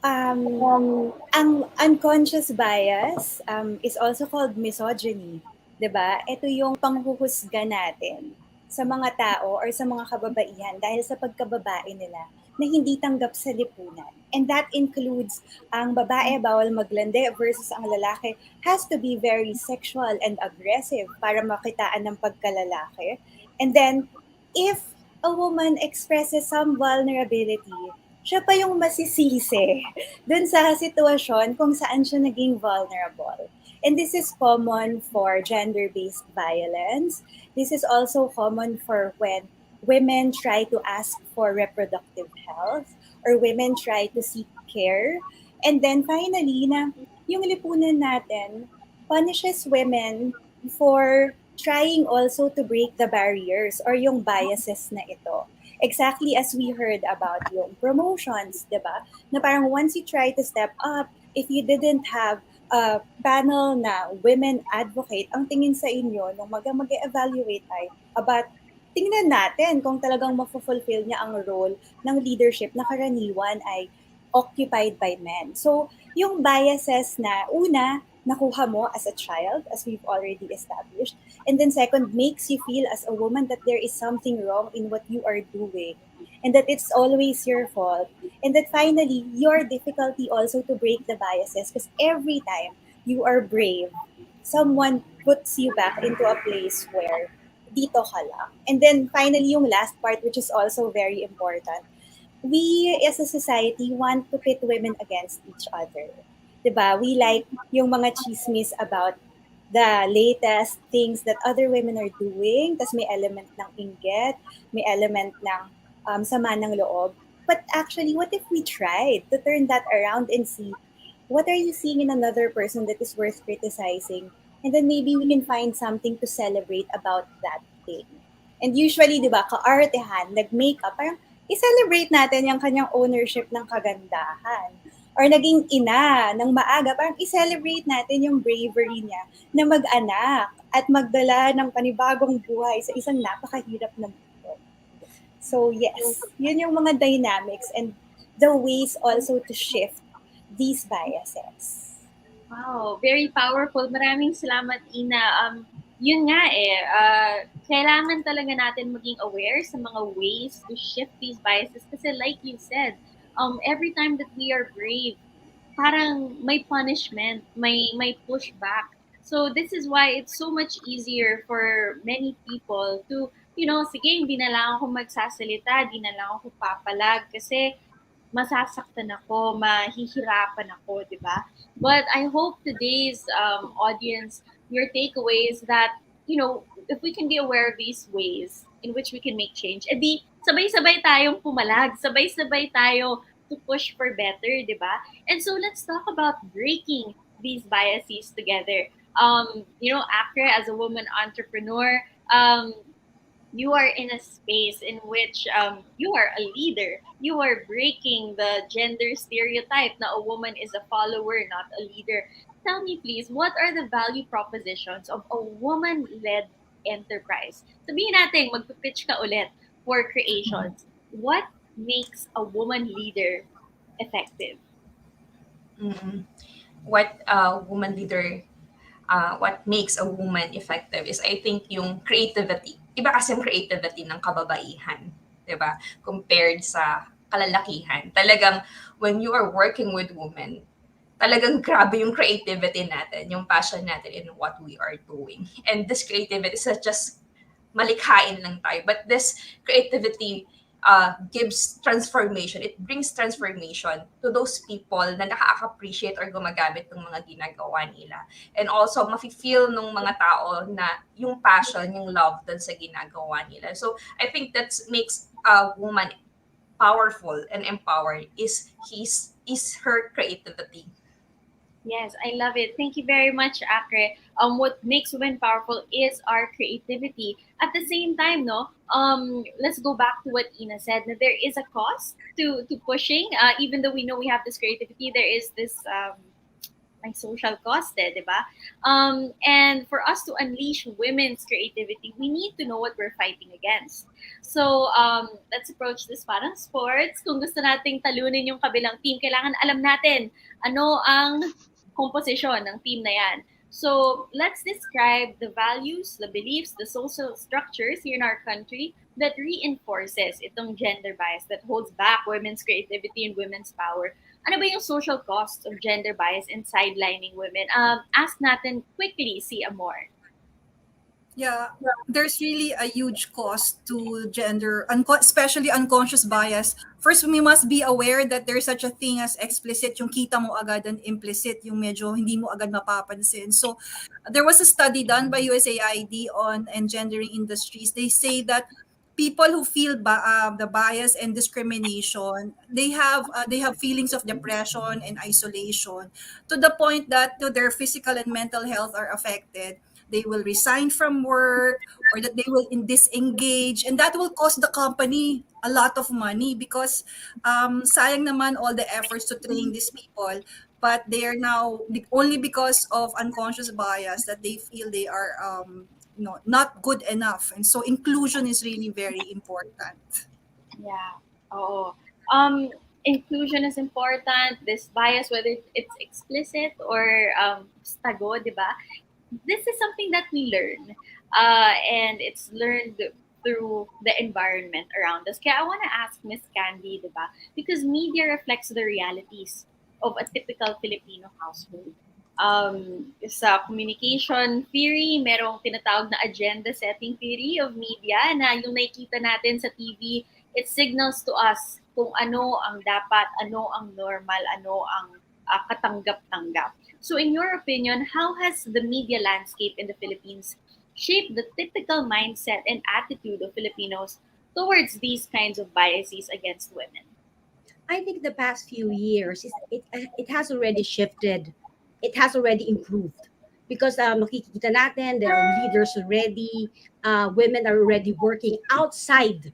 Ang unconscious bias is also called misogyny. 'Di ba? Ito yung panghuhusga natin sa mga tao or sa mga kababaihan dahil sa pagkababae nila na hindi tanggap sa lipunan. And that includes ang babae bawal maglande versus ang lalaki has to be very sexual and aggressive para makitaan ng pagkalalaki. And then, if a woman expresses some vulnerability, siya pa yung masisisi dun sa sitwasyon kung saan siya naging vulnerable. And this is common for gender-based violence. This is also common for when women try to ask for reproductive health or women try to seek care. And then finally, na yung lipunan natin punishes women for trying also to break the barriers or yung biases na ito. Exactly as we heard about yung promotions, di ba? Na parang once you try to step up, if you didn't have a panel na women advocate, ang tingin sa inyo nung mag-evaluate ay about tingnan natin kung talagang mafulfill niya ang role ng leadership na karaniwan ay occupied by men. So, yung biases na una, nakuha mo as a child, as we've already established. And then second, makes you feel as a woman that there is something wrong in what you are doing and that it's always your fault. And that finally, your difficulty also to break the biases because every time you are brave, someone puts you back into a place where dito ka lang. And then finally, yung last part, which is also very important, we as a society want to pit women against each other. Diba? We like yung mga chismis about the latest things that other women are doing. Tas may element ng inggit, may element ng sama ng loob. But actually, what if we tried to turn that around and see what are you seeing in another person that is worth criticizing? And then maybe we can find something to celebrate about that thing. And usually, di ba, ka-artehan, nag-makeup, parang i-celebrate natin yung kanyang ownership ng kagandahan. Or naging ina ng maaga, parang i-celebrate natin yung bravery niya na mag-anak at magdala ng panibagong buhay sa isang napakahirap na mundo. So yes, yun yung mga dynamics and the ways also to shift these biases. Wow, very powerful. Maraming salamat, Ina. Yun nga kailangan talaga natin maging aware sa mga ways to shift these biases kasi like you said, every time that we are brave, parang may punishment, may pushback. So this is why it's so much easier for many people to, sige, hindi na lang ako magsasalita, di na lang ako papalag kasi masasaktan ako, mahihirapan ako, di ba? But I hope today's audience, your takeaway is that, if we can be aware of these ways in which we can make change, edi sabay-sabay tayong pumalag, sabay-sabay tayo to push for better, di ba? And so let's talk about breaking these biases together. After as a woman entrepreneur, you are in a space in which you are a leader. You are breaking the gender stereotype na a woman is a follower, not a leader. Tell me, please, what are the value propositions of a woman-led enterprise? Sabihin natin, magpipitch ka ulit for creations. What makes a woman leader effective? Mm-mm. What makes a woman effective is I think yung creativity. Iba kasi yung creativity ng kababaihan, 'di ba? Compared sa kalalakihan. Talagang when you are working with women, talagang grabe yung creativity natin, yung passion natin in what we are doing. And this creativity is not just malikhain lang tayo, but this creativity gives transformation. It brings transformation to those people na nakaka-appreciate or gumagamit ng mga ginagawa nila. And also, mafe-feel ng mga tao na yung passion, yung love dun sa ginagawa nila. So, I think that makes a woman powerful and empowered is her creativity. Yes, I love it. Thank you very much, Akre. What makes women powerful is our creativity. At the same time, no, let's go back to what Ina said. That there is a cost to pushing. Even though we know we have this creativity, there is this may social cost, di ba? And for us to unleash women's creativity, we need to know what we're fighting against. So, let's approach this parang sports. Kung gusto nating talunin yung kabilang team, kailangan alam natin ano ang composition ng team na yan. So, let's describe the values, the beliefs, the social structures here in our country that reinforces itong gender bias that holds back women's creativity and women's power. Ano ba yung social costs of gender bias and sidelining women? Ask natin quickly si Amor. Yeah, there's really a huge cost to gender, especially unconscious bias. First, we must be aware that there's such a thing as explicit, yung kita mo agad, and implicit, yung medyo hindi mo agad mapapansin. So, there was a study done by USAID on engendering industries. They say that people who feel the bias and discrimination, they have feelings of depression and isolation to the point that their physical and mental health are affected. They will resign from work, or that they will disengage, and that will cost the company a lot of money because sayang naman all the efforts to train these people, but they are now only because of unconscious bias that they feel they are not good enough, and so inclusion is really very important. Yeah. Oh. Inclusion is important. This bias, whether it's explicit or stago, di ba? This is something that we learn, and it's learned through the environment around us. Kaya I want to ask Miss Candy, diba? Because media reflects the realities of a typical Filipino household. Sa communication theory, merong tinatawag na agenda setting theory of media na yung nakikita natin sa TV, it signals to us kung ano ang dapat, ano ang normal, ano ang katanggap-tanggap. So in your opinion, how has the media landscape in the Philippines shaped the typical mindset and attitude of Filipinos towards these kinds of biases against women? I think the past few years, it has already shifted. It has already improved. Because makikita natin, there are leaders already, women are already working outside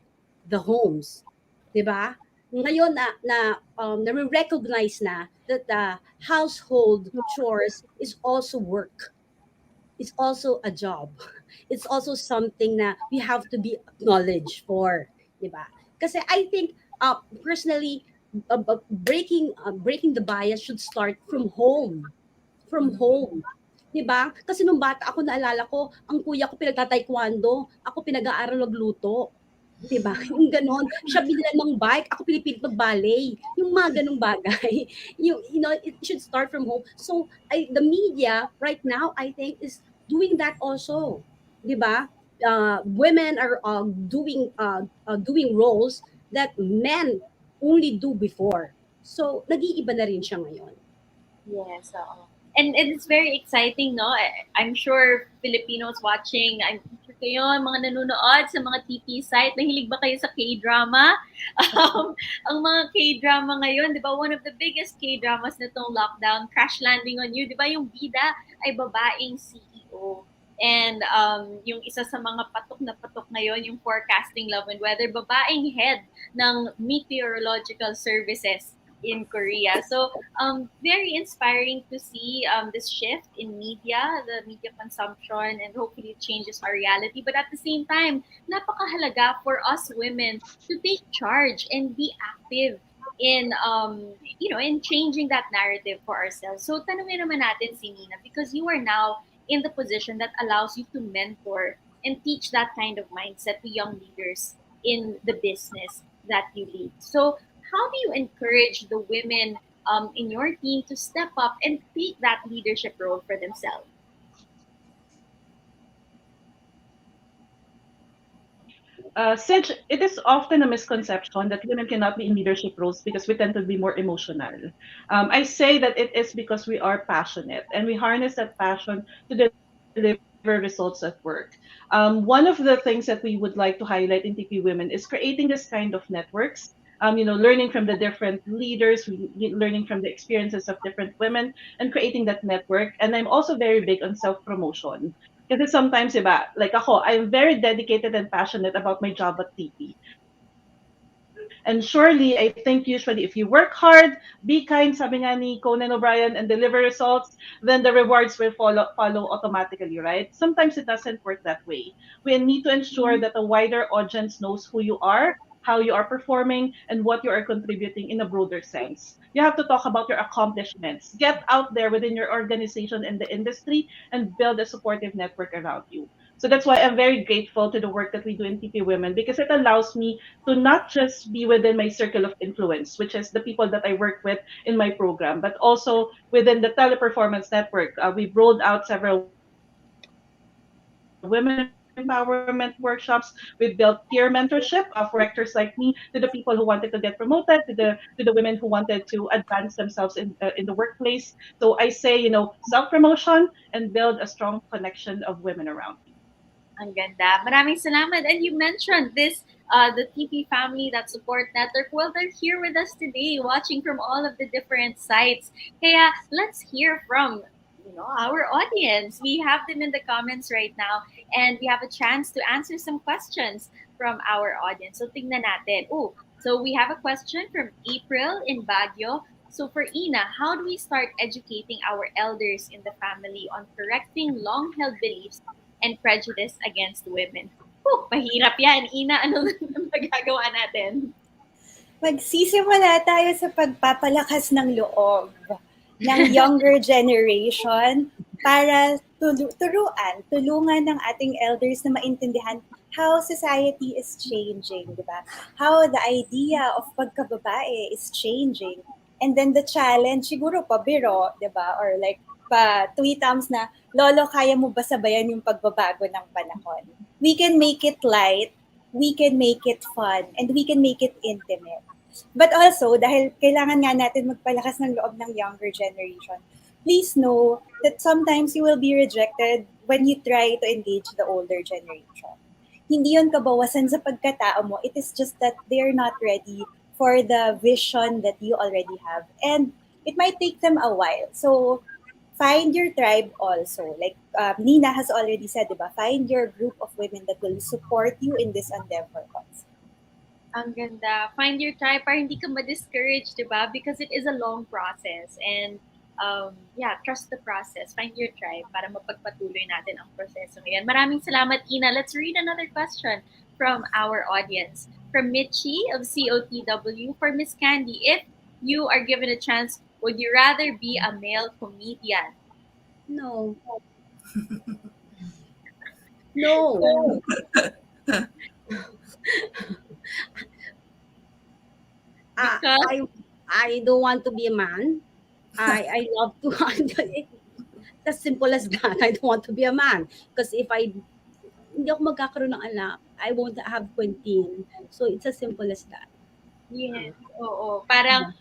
the homes. Diba? Ngayon na recognize na that the household chores is also work. It's also a job. It's also something na we have to be acknowledged for, diba? Kasi I think personally breaking the bias should start from home. From home. 'Di ba? Kasi nung bata ako naalala ko, ang kuya ko pinagta-taekwondo, ako pinag-aaral magluto. 'Di ba? Yung gano'n. Siya bilhan ng bike, ako pinipilit mag-ballet. Yung mga gano'ng bagay. It should start from home. So, the media right now, I think, is doing that also. 'Di ba? Women are doing roles that men only do before. So, nag-iiba na rin siya ngayon. Yes, oo. And it's very exciting, no? I'm sure Filipinos watching, I'm sure kayo, mga nanonood sa mga TV site, nahilig ba kayo sa K-drama? Ang mga K-drama ngayon, di ba, one of the biggest K-dramas nitong lockdown, Crash Landing on You, di ba, yung bida ay babaeng CEO. And yung isa sa mga patok na patok ngayon, yung forecasting love and weather, babaeng head ng meteorological services in Korea. So very inspiring to see this shift in media, the media consumption, and hopefully it changes our reality. But at the same time, napakahalaga for us women to take charge and be active in in changing that narrative for ourselves. So tanungin naman natin si Nina, because you are now in the position that allows you to mentor and teach that kind of mindset to young leaders in the business that you lead. So how do you encourage the women in your team to step up and take that leadership role for themselves? Since it is often a misconception that women cannot be in leadership roles because we tend to be more emotional. I say that it is because we are passionate and we harness that passion to deliver results at work. One of the things that we would like to highlight in TP Women is creating this kind of networks. Learning from the different leaders, learning from the experiences of different women, and creating that network. And I'm also very big on self promotion. Kasi sometimes, iba, like ako, I'm very dedicated and passionate about my job at TP. And surely, I think usually if you work hard, be kind, sabi nga ni Conan O'Brien, and deliver results, then the rewards will follow automatically, right? Sometimes it doesn't work that way. We need to ensure that a wider audience knows who you are, how you are performing, and what you are contributing in a broader sense. You have to talk about your accomplishments. Get out there within your organization and the industry and build a supportive network around you. So that's why I'm very grateful to the work that we do in TP Women, because it allows me to not just be within my circle of influence, which is the people that I work with in my program, but also within the teleperformance network. We've rolled out several women empowerment workshops. We've built peer mentorship for actors like me, to the people who wanted to get promoted, to the women who wanted to advance themselves in the workplace. So I say, self-promotion and build a strong connection of women around you. Ang ganda. Maraming salamat. And you mentioned this, the TP family, that support network. Well, they're here with us today, watching from all of the different sites. Kaya let's hear from our audience. We have them in the comments right now, and we have a chance to answer some questions from our audience. So tingnan natin. Oh, so we have a question from April in Baguio. So for Ina, how do we start educating our elders in the family on correcting long-held beliefs and prejudice against women? Mahirap yan. Ina, ano magagawa natin? Magsisimula tayo sa pagpapalakas ng loob ng younger generation para tulungan ng ating elders na maintindihan how society is changing, di ba? How the idea of pagkababae is changing. And then the challenge, siguro pabiro, di ba? Or like, tweetams na, Lolo, kaya mo ba sabayan yung pagbabago ng panahon? We can make it light, we can make it fun, and we can make it intimate. But also, dahil kailangan nga natin magpalakas ng loob ng younger generation, please know that sometimes you will be rejected when you try to engage the older generation. Hindi yun kabawasan sa pagkatao mo. It is just that they're not ready for the vision that you already have. And it might take them a while. So, find your tribe also. Like Nina has already said, diba? Find your group of women that will support you in this endeavor also. Ang ganda. Find your tribe para hindi ka ma-discourage, di ba? Because it is a long process. And trust the process. Find your tribe para mapagpatuloy natin ang proseso ngayon. Maraming salamat, Ina. Let's read another question from our audience. From Mitchie of COTW. For Miss Candy, if you are given a chance, would you rather be a male comedian No. No. Uh, Because I I don't want to be a man. I love to it's as simple as that. I don't want to be a man because if I hindi ako magkakaroon ng anak, I won't have quintin. So it's as simple as that. yes, oo. Parang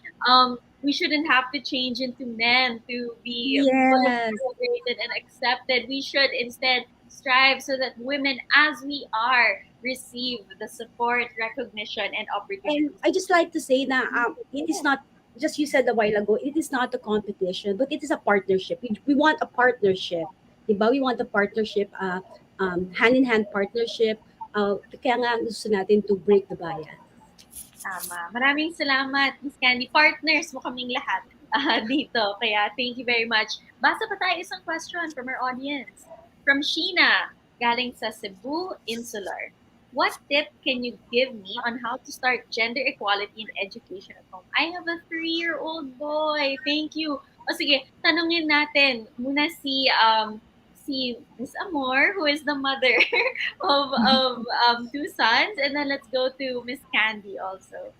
we shouldn't have to change into men to be fully Yes. celebrated and accepted. We should instead strive so that women, as we are, receive the support, recognition, and And opportunities. I just like to say that it is not just you said a while ago, it is not a competition, but it is a partnership. We want a partnership. Diba? We want a partnership, hand-in-hand partnership. Kaya nga gusto natin to break the bias. Tama. Maraming salamat, Miss Candy. Partners mo kaming lahat dito. Kaya thank you very much. Basa pa tayo isang question from our audience. From Sheena, galing sa Cebu Insular. What tip can you give me on how to start gender equality in education at home? I have a 3-year-old boy. Thank you. O sige, tanungin natin muna si Miss Amor, who is the mother of two sons, and then let's go to Miss Candy also.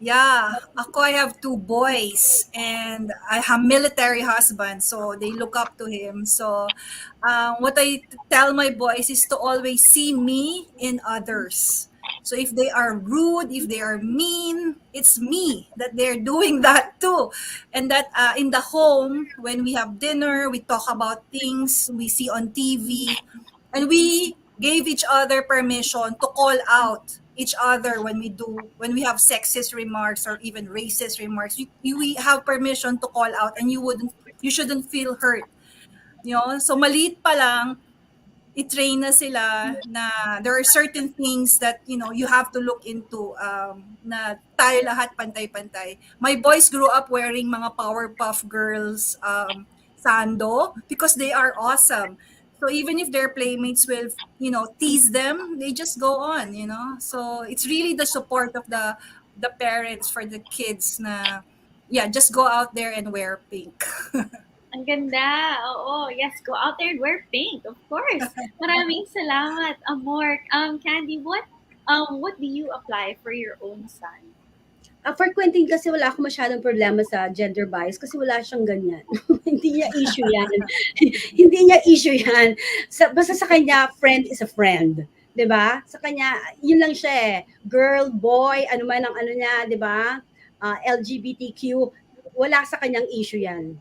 Yeah, ako I have two boys and I have military husband, so they look up to him. So, what I tell my boys is to always see me in others. So if they are rude, if they are mean, it's me that they're doing that too. And that in the home, when we have dinner, we talk about things we see on TV, and we gave each other permission to call out each other when we have sexist remarks or even racist remarks. We have permission to call out, and you shouldn't feel hurt. So maliit pa lang, i-train na sila na there are certain things that you have to look into, na tayo lahat pantay-pantay. My boys grew up wearing mga Powerpuff Girls sando because they are awesome. So even if their playmates will tease them, they just go on. So it's really the support of the parents for the kids na yeah, just go out there and wear pink. Ang ganda. Oo, yes, go out there and wear pink, of course. Maraming salamat, Amor. Candy, what do you apply for your own son? For Quentin kasi wala akong masyadong problema sa gender bias kasi wala siyang ganyan. Hindi niya issue yan. Hindi niya issue yan. Basta sa kanya, friend is a friend. 'Di ba? Sa kanya, yun lang siya eh. Girl, boy, ano man ang ano niya, 'di ba? LGBTQ, wala sa kanyang issue yan.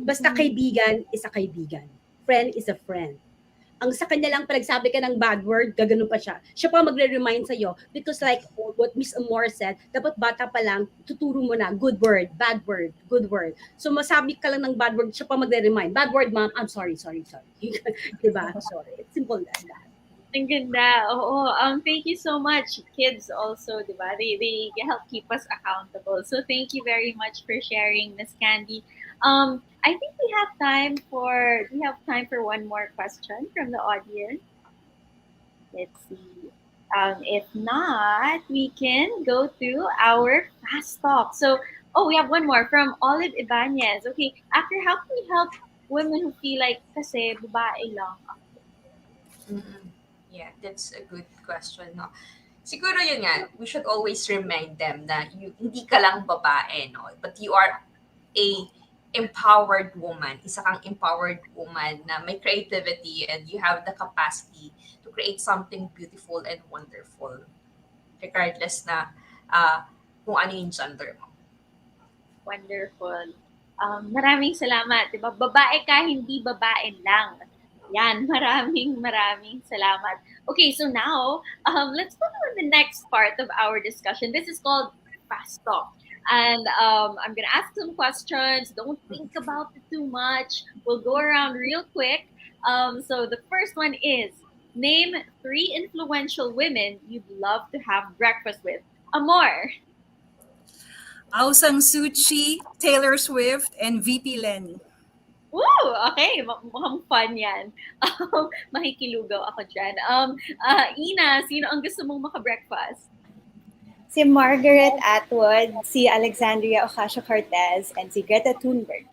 Basta kaibigan is a kaibigan. Friend is a friend. Ang sa kanya lang, pag nagsabi ka ng bad word, gaganon pa siya. Siya pa magre-remind sa'yo. Because like what Miss Amor said, dapat bata pa lang, tuturo mo na, good word, bad word, good word. So masabi ka lang ng bad word, siya pa magre-remind. Bad word, ma'am, I'm sorry. Diba? Sorry. It's simple as that. Ang ganda. Oo. Thank you so much. Kids also, di ba? They help keep us accountable. So thank you very much for sharing, Miss Candy. I think we have time for one more question from the audience. Let's see. If not, we can go to our fast talk. So, we have one more from Olive Ibanez. Okay, after how can we help women who feel like kasi babae lang ako? Yeah, that's a good question, no? Siguro yun nga, we should always remind them na hindi ka lang babae, no? But you are a empowered woman. Isa kang empowered woman na may creativity and you have the capacity to create something beautiful and wonderful. Regardless na kung ano yung gender mo. Wonderful. Maraming salamat. Diba? Babae ka, hindi babae lang. Yan, maraming salamat. Okay, so now, let's go to the next part of our discussion. This is called Fast Talk. And I'm going to ask some questions. Don't think about it too much. We'll go around real quick. So the first one is, name 3 influential women you'd love to have breakfast with. Amor. Aung San Suu Kyi, Taylor Swift, and VP Lenny. Woo! Okay, mukhang fun yan. Makikilugaw ako dyan. Ina, sino ang gusto mong maka-breakfast? Si Margaret Atwood, si Alexandria Ocasio-Cortez, and si Greta Thunberg.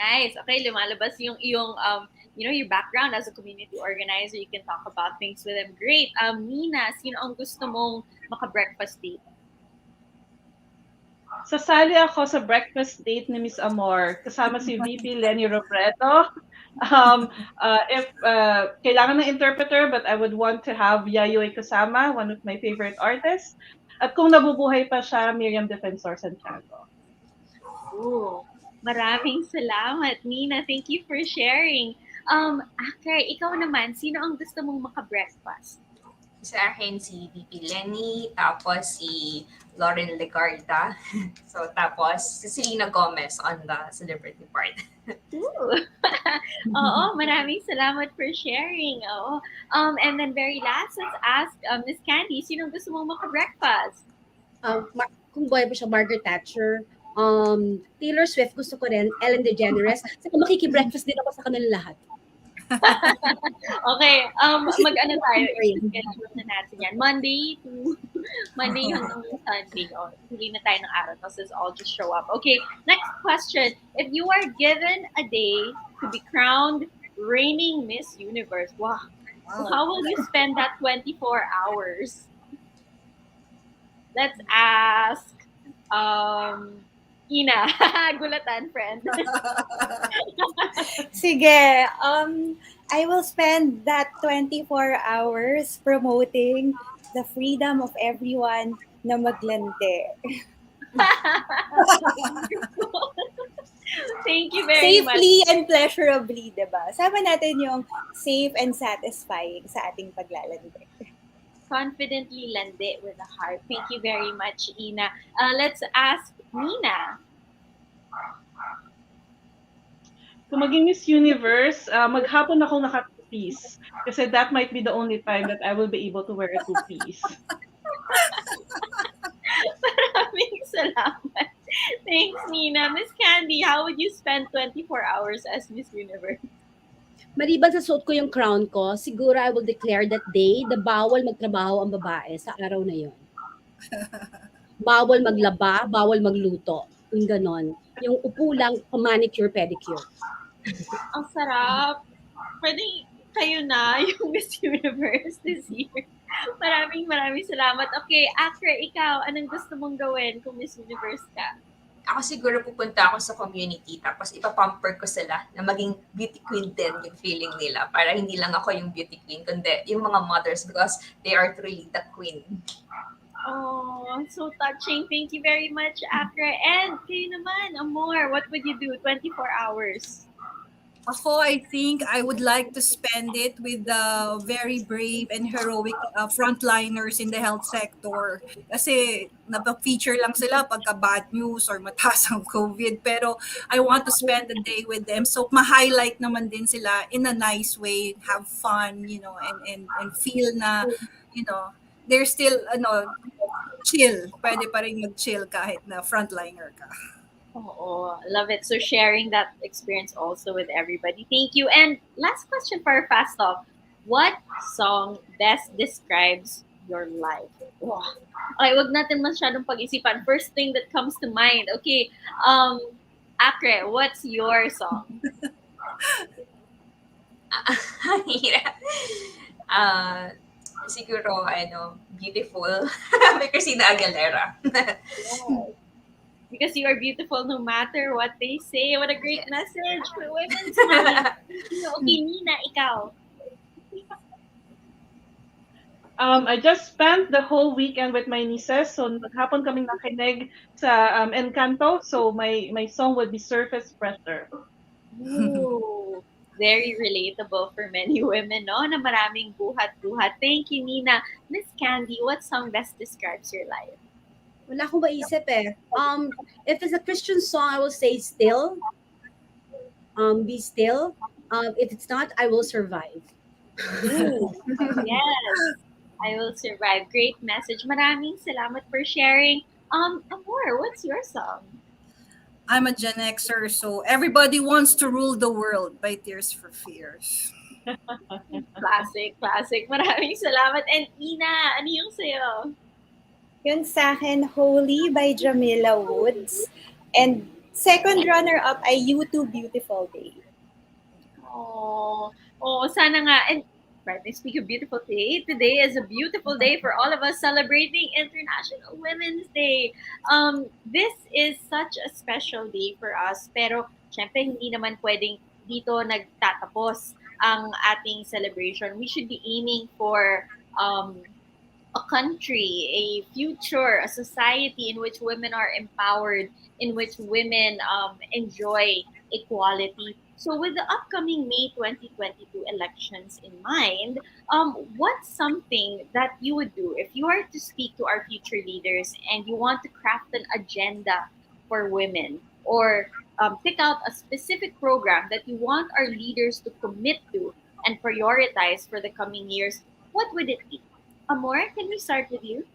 Nice. Okay, lumalabas yung iyong your background as a community organizer. You can talk about things with them. Great. Nina, sino ang gusto mong maka-breakfast date? Sasali ako sa breakfast date ni Miss Amor kasama si VP Lenny Robredo. If kailangan ng interpreter, but I would want to have Yayoi Kusama, one of my favorite artists. At kung nabubuhay pa siya, Miriam Defensor Santiago. Ooh, maraming salamat, Nina. Thank you for sharing. Okay, ikaw naman, sino ang gusto mong maka-breakfast? Sa akin si VP Lenny, tapos si Lauren Legarda. So tapos si Selena Gomez on the celebrity part. Ooh. Oo, maraming salamat for sharing. Oo. And then very last, let's ask Miss Candy, sino gusto mong maka-breakfast? Kung buhay pa siya, Margaret Thatcher, Taylor Swift, gusto ko rin, Ellen DeGeneres. Saka makiki-breakfast din ako sa kanila lahat. Okay, mag-ano tayo, i-schedule na natin yan. Monday hanggang Sunday. Hindi na tayo ng araw, tapos all just show up. Okay, next question. If you are given a day to be crowned reigning Miss Universe, wow. How will you spend that 24 hours? Let's ask, Ina. Gulatan, friend. Sige, I will spend that 24 hours promoting the freedom of everyone na maglante. Thank you very much. Safely and pleasurably, diba? Sama natin yung safe and satisfying sa ating paglalande. Confidently lande with a heart. Thank you very much, Ina. Let's ask Nina. Kung maging Miss Universe, maghapon ako naka-two-piece. Kasi that might be the only time that I will be able to wear a two-piece. Maraming salamat. Thanks, Nina. Miss Candy, how would you spend 24 hours as Miss Universe? Maliban sa suot ko yung crown ko, siguro I will declare that day na bawal magtrabaho ang babae sa araw na yon. Bawal maglaba, bawal magluto. Yung ganon. Yung upo lang, manicure, pedicure. Ang sarap. Pwede kayo na yung Miss Universe this year. Maraming salamat. Okay, Akra, ikaw, anong gusto mong gawin kung Miss Universe ka? Ako siguro pupunta ako sa community tapos ipapamper ko sila na maging beauty queen din yung feeling nila para hindi lang ako yung beauty queen kundi yung mga mothers because they are truly the queen. Oh, so touching. Thank you very much, Akra. And kayo naman, Amor, what would you do 24 hours? Ako, I think I would like to spend it with the very brave and heroic frontliners in the health sector. Kasi napa-feature lang sila pagka bad news or mataas ang COVID. Pero I want to spend the day with them. So ma-highlight naman din sila in a nice way, have fun, and feel na, they're still, chill. Pwede pa rin mag-chill kahit na frontliner ka. Oh, love it. So sharing that experience also with everybody. Thank you. And last question for our fast talk. What song best describes your life? Wow. Okay, wag natin masyadong pag-isipan. First thing that comes to mind. Okay, Akre, what's your song? Siguro, Beautiful. By Christina Aguilera. Yes. Because you are beautiful no matter what they say. What a great message for Women's Month. Okay, Nina, ikaw. I just spent the whole weekend with my nieces. So naghapon kaming nakinig sa Encanto. So my song would be Surface Pressure. Ooh, very relatable for many women, no? Na maraming buhat-buhat. Thank you, Nina. Miss Candy, what song best describes your life? Wala akong maisip eh. If it's a Christian song, I will say still. Be still. If it's not, I will survive. Ooh, yes, I will survive. Great message. Maraming salamat for sharing. Amor, what's your song? I'm a Gen Xer, so Everybody Wants to Rule the World by Tears for Fears. Classic. Maraming salamat. And Ina, ano yung sa'yo? Yun sa akin, Holy by Jamila Woods. And Second runner-up ay You Too Beautiful Day. Oh, oh, sana nga. And right, I speak of beautiful day. Today is a beautiful day for all of us celebrating International Women's Day. This is such a special day for us. Pero, syempre, hindi naman pwedeng dito nagtatapos ang ating celebration. We should be aiming for a country, a future, a society in which women are empowered, in which women enjoy equality. So, with the upcoming May 2022 elections in mind, what's something that you would do if you are to speak to our future leaders and you want to craft an agenda for women, or pick out a specific program that you want our leaders to commit to and prioritize for the coming years? What would it be? Amor, can we start with you?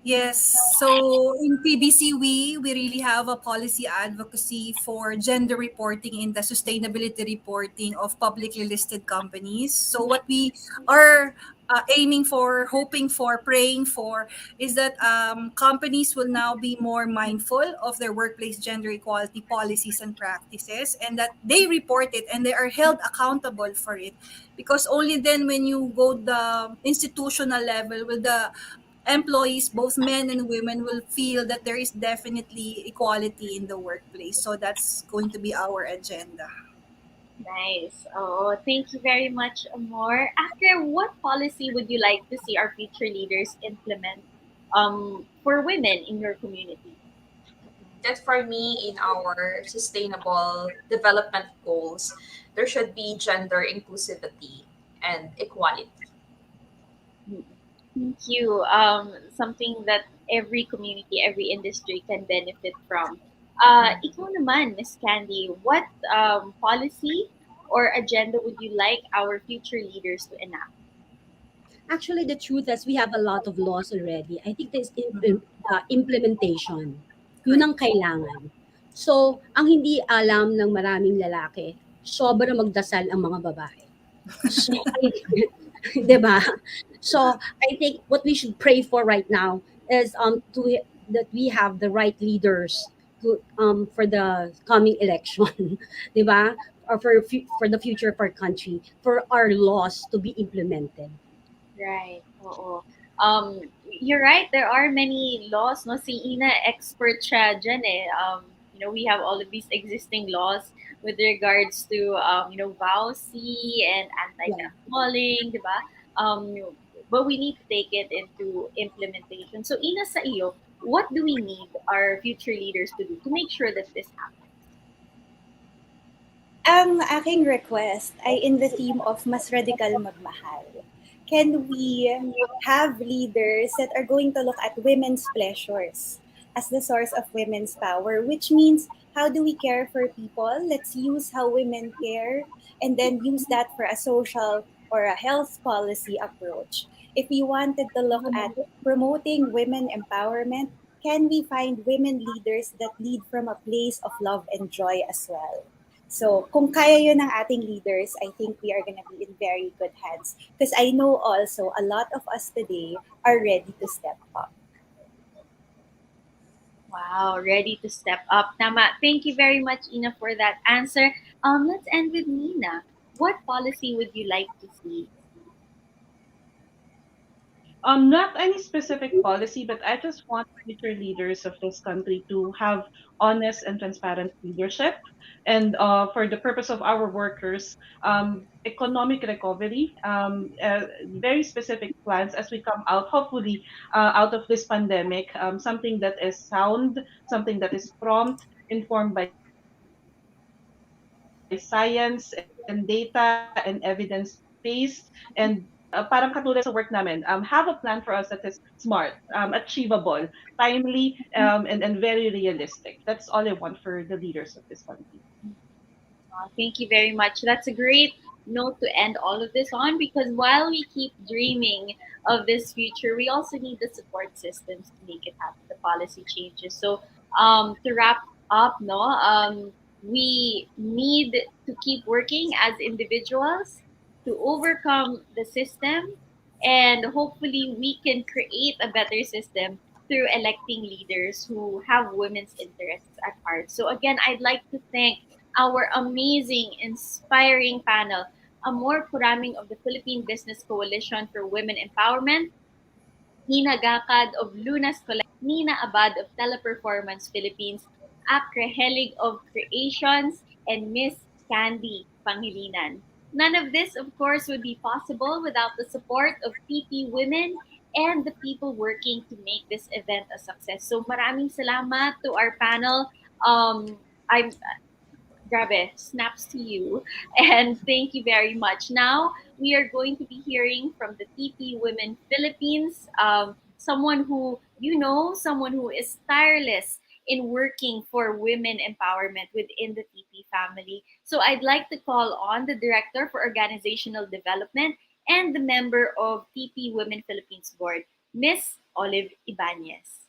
Yes. So in PBC, we really have a policy advocacy for gender reporting in the sustainability reporting of publicly listed companies. So what we are aiming for, hoping for, praying for is that companies will now be more mindful of their workplace gender equality policies and practices, and that they report it and they are held accountable for it. Because only then, when you go the institutional level, will the employees, both men and women, will feel that there is definitely equality in the workplace. So that's going to be our agenda. Nice. Oh, thank you very much, Amor. After, what policy would you like to see our future leaders implement for women in your community? That for me, in our sustainable development goals, there should be gender inclusivity and equality. Hmm. Thank you. Something that every community, every industry can benefit from. Ikaw naman, Miss Candy, what policy or agenda would you like our future leaders to enact? Actually, the truth is we have a lot of laws already. I think this the implementation. Yun ang Correct. kailangan. So, ang hindi alam ng maraming lalaki, sobra magdasal ang mga babae. So, 'di ba? So, I think what we should pray for right now is that we have the right leaders to for the coming election, 'di ba? Or for the future of our country, for our laws to be implemented. Right. Oo. You're right. There are many laws. No, si Ina expert siya dyan eh. We have all of these existing laws with regards to, VAUC and Yeah. anti-catcalling, di ba? But we need to take it into implementation. So, Ina, sa iyo, what do we need our future leaders to do to make sure that this happens? Ang aking request ay in the theme of mas radikal magmahal. Can we have leaders that are going to look at women's pleasures as the source of women's power, which means how do we care for people? Let's use how women care and then use that for a social or a health policy approach. If we wanted to look at promoting women empowerment, can we find women leaders that lead from a place of love and joy as well? So, kung kaya yun ng ating leaders, I think we are going to be in very good hands. Because I know also a lot of us today are ready to step up. Wow, ready to step up. Tama. Thank you very much, Ina, for that answer. Let's end with Nina. What policy would you like to see? Not any specific policy, but I just want future leaders of this country to have honest and transparent leadership. And for the purpose of our workers, economic recovery, very specific plans as we come out, hopefully, out of this pandemic, something that is sound, something that is prompt, informed by science and data and evidence-based, and parang katulad sa work namin, have a plan for us that is smart, achievable, timely, and very realistic. That's all I want for the leaders of this country. Thank you very much. That's a great note to end all of this on, because while we keep dreaming of this future, we also need the support systems to make it happen, the policy changes. So, to wrap up, no, we need to keep working as individuals to overcome the system, and hopefully we can create a better system through electing leaders who have women's interests at heart. So again, I'd like to thank our amazing, inspiring panel, Amor Kuraming of the Philippine Business Coalition for Women Empowerment, Nina Gakad of Lunas Collective, Nina Abad of Teleperformance Philippines, Akre Helig of Creations, and Miss Candy Pangilinan. None of this, of course, would be possible without the support of TP Women and the people working to make this event a success. So maraming salamat to our panel. I'm Grabe, snaps to you. And thank you very much. Now, we are going to be hearing from the TP Women Philippines, someone who you know, someone who is tireless in working for women empowerment within the TP family. So I'd like to call on the Director for Organizational Development and the member of TP Women Philippines Board, Miss Olive Ibanez.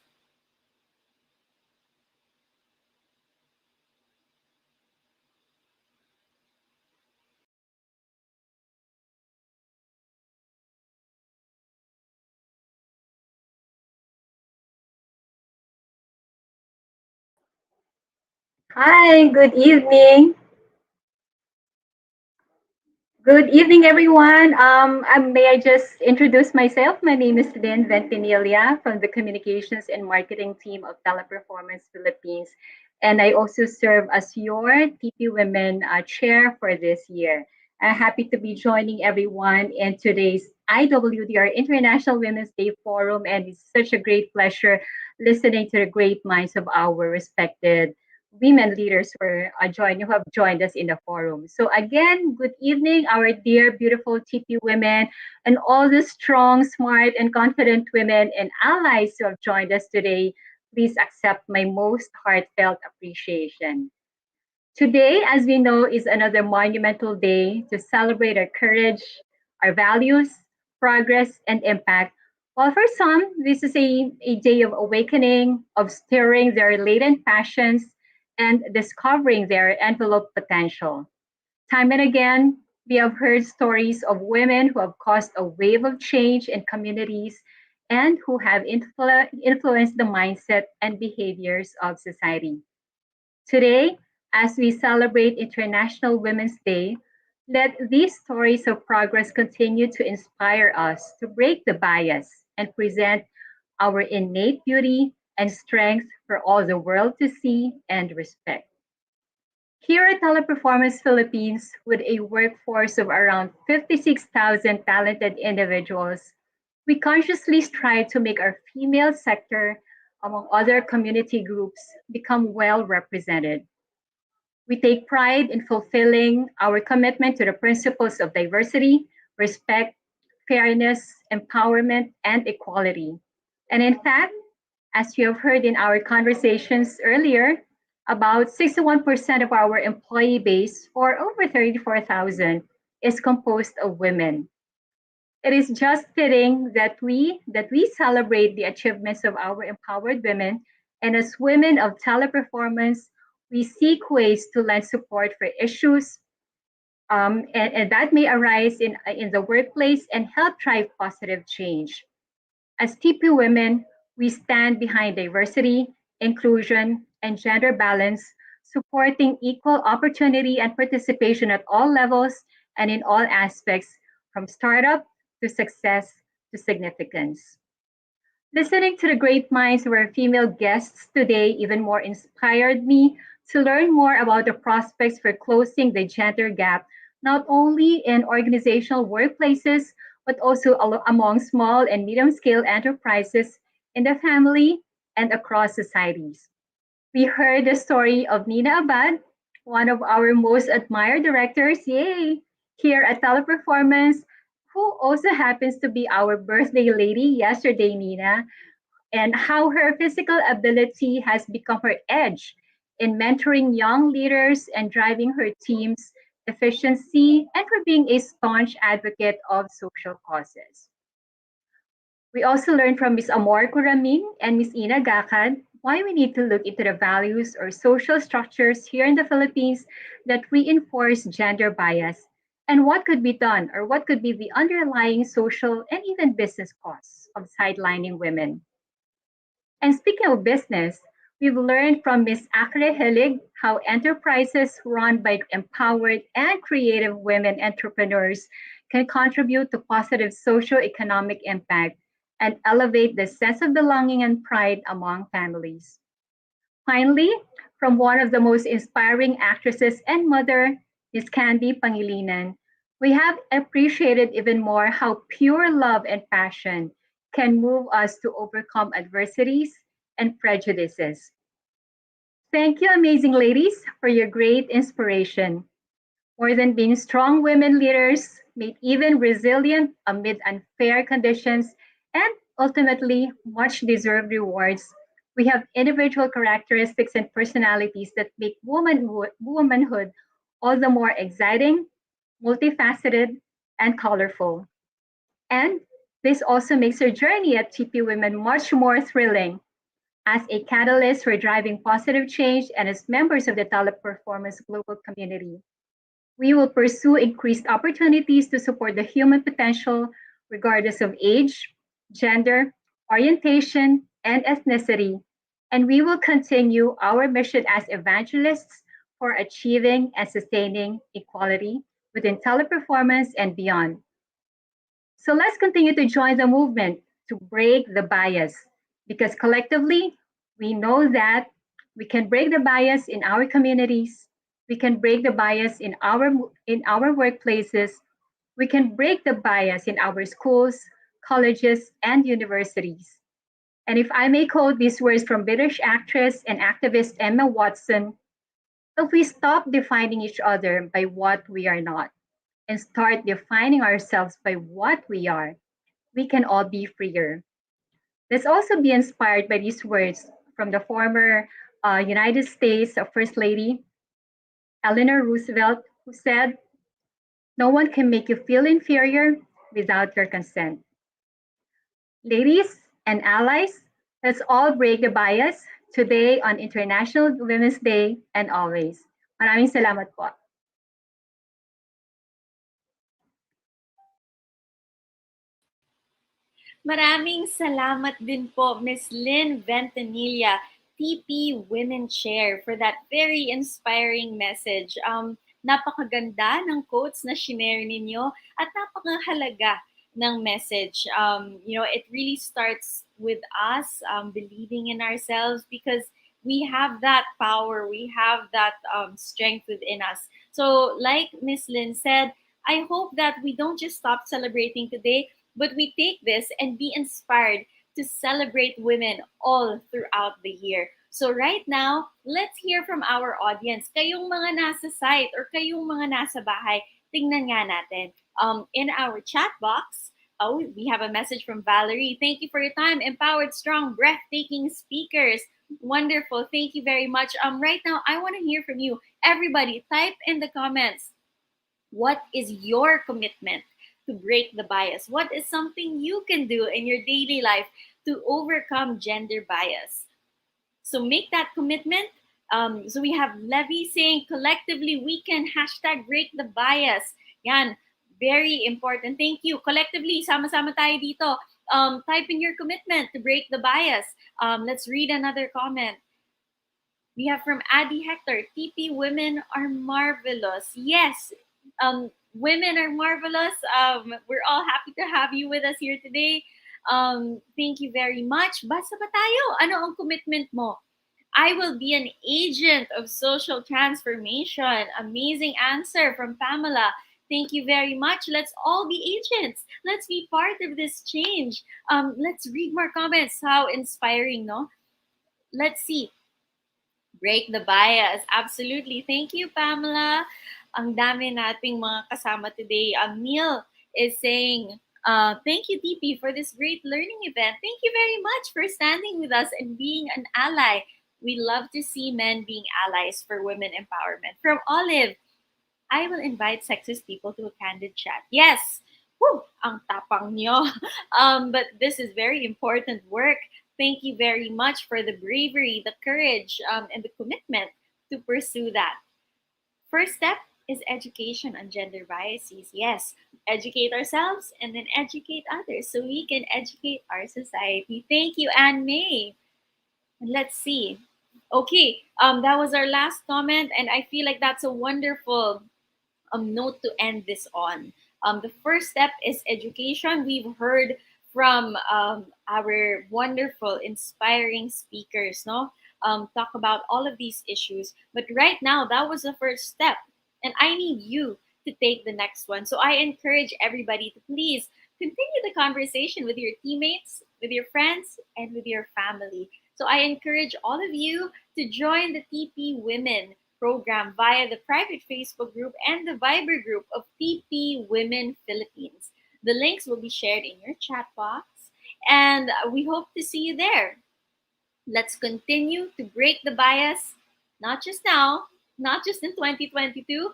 Hi, good evening. Good evening, everyone. May I just introduce myself? My name is Lynn Ventimiglia from the Communications and Marketing team of Teleperformance Philippines. And I also serve as your TP Women chair for this year. I'm happy to be joining everyone in today's IWDR International Women's Day Forum. And it's such a great pleasure listening to the great minds of our respected women leaders who have joined us in the forum. So again, good evening, our dear, beautiful TP women, and all the strong, smart, and confident women and allies who have joined us today. Please accept my most heartfelt appreciation. Today, as we know, is another monumental day to celebrate our courage, our values, progress, and impact. While for some, this is a day of awakening, of stirring their latent passions, and discovering their envelope potential. Time and again, we have heard stories of women who have caused a wave of change in communities and who have influenced the mindset and behaviors of society. Today, as we celebrate International Women's Day, let these stories of progress continue to inspire us to break the bias and present our innate beauty and strength for all the world to see and respect. Here at Teleperformance Philippines, with a workforce of around 56,000 talented individuals, we consciously strive to make our female sector, among other community groups, become well represented. We take pride in fulfilling our commitment to the principles of diversity, respect, fairness, empowerment, and equality. And in fact, as you have heard in our conversations earlier, about 61% of our employee base, for over 34,000, is composed of women. It is just fitting that we celebrate the achievements of our empowered women, and as women of teleperformance, we seek ways to lend support for issues and that may arise in the workplace and help drive positive change. As TP women, we stand behind diversity, inclusion, and gender balance, supporting equal opportunity and participation at all levels and in all aspects, from startup to success to significance. Listening to the great minds of our female guests today even more inspired me to learn more about the prospects for closing the gender gap, not only in organizational workplaces, but also among small and medium scale enterprises in the family and across societies. We heard the story of Nina Abad, one of our most admired directors, yay, here at Teleperformance, who also happens to be our birthday lady yesterday, Nina, and how her physical ability has become her edge in mentoring young leaders and driving her team's efficiency, and for being a staunch advocate of social causes. We also learned from Ms. Amor Kuraming and Ms. Ina Gakad why we need to look into the values or social structures here in the Philippines that reinforce gender bias and what could be done or what could be the underlying social and even business costs of sidelining women. And speaking of business, we've learned from Ms. Akre Helig how enterprises run by empowered and creative women entrepreneurs can contribute to positive socio-economic impact and elevate the sense of belonging and pride among families. Finally, from one of the most inspiring actresses and mother, Miss Candy Pangilinan, we have appreciated even more how pure love and passion can move us to overcome adversities and prejudices. Thank you, amazing ladies, for your great inspiration. More than being strong women leaders, made even resilient amid unfair conditions, and ultimately much deserved rewards, we have individual characteristics and personalities that make womanhood all the more exciting, multifaceted, and colorful. And this also makes our journey at TP Women much more thrilling as a catalyst for driving positive change and as members of the teleperformance global community. We will pursue increased opportunities to support the human potential regardless of age, gender, orientation, and ethnicity. And we will continue our mission as evangelists for achieving and sustaining equality within teleperformance and beyond. So let's continue to join the movement to break the bias because collectively we know that we can break the bias in our communities, we can break the bias in our workplaces, we can break the bias in our schools, colleges, and universities. And if I may quote these words from British actress and activist Emma Watson, if we stop defining each other by what we are not and start defining ourselves by what we are, we can all be freer. Let's also be inspired by these words from the former United States First Lady Eleanor Roosevelt, who said, "No one can make you feel inferior without your consent." Ladies and allies, let's all break the bias today on International Women's Day and always. Maraming salamat po. Maraming salamat din po, Miss Lynn Ventanilla, TP Women Chair, for that very inspiring message. Napakaganda ng quotes na shinare ninyo at napakahalaga ng message. It really starts with us believing in ourselves because we have that power, we have that strength within us. So, like Miss Lynn said, I hope that we don't just stop celebrating today, but we take this and be inspired to celebrate women all throughout the year. So right now, let's hear from our audience. Kayong mga nasa site or kayong mga nasa bahay, tingnan nga natin. In our chat box, we have a message from Valerie. Thank you for your time. Empowered, strong, breathtaking speakers. Wonderful. Thank you very much. Right now, I want to hear from you. Everybody, type in the comments. What is your commitment to break the bias? What is something you can do in your daily life to overcome gender bias? So make that commitment. So we have Levy saying, collectively, we can hashtag break the bias. Yan, very important. Thank you. Collectively, sama-sama tayo dito. Type in your commitment to break the bias. Let's read another comment. We have from Addie Hector, TP women are marvelous. Yes, women are marvelous. We're all happy to have you with us here today. Thank you very much. Basta ba tayo? Ano ang commitment mo? I will be an agent of social transformation. Amazing answer from Pamela. Thank you very much. Let's all be agents. Let's be part of this change. Let's read more comments. How inspiring, no? Let's see. Break the bias. Absolutely. Thank you, Pamela. Ang dami nating mga kasama today. Neil is saying, thank you, TP, for this great learning event. Thank you very much for standing with us and being an ally. We love to see men being allies for women empowerment. From Olive, I will invite sexist people to a candid chat. Yes! Woo! Ang tapang nyo. But this is very important work. Thank you very much for the bravery, the courage, and the commitment to pursue that. First step is education on gender biases. Yes, educate ourselves and then educate others so we can educate our society. Thank you, Anne May. Let's see. Okay, that was our last comment, and I feel like that's a wonderful note to end this on. The first step is education. We've heard from our wonderful, inspiring speakers, no, talk about all of these issues. But right now, that was the first step, and I need you to take the next one. So I encourage everybody to please continue the conversation with your teammates, with your friends, and with your family. So I encourage all of you to join the TP Women program via the private Facebook group and the Viber group of TP Women Philippines. The links will be shared in your chat box, and we hope to see you there. Let's continue to break the bias, not just now, not just in 2022,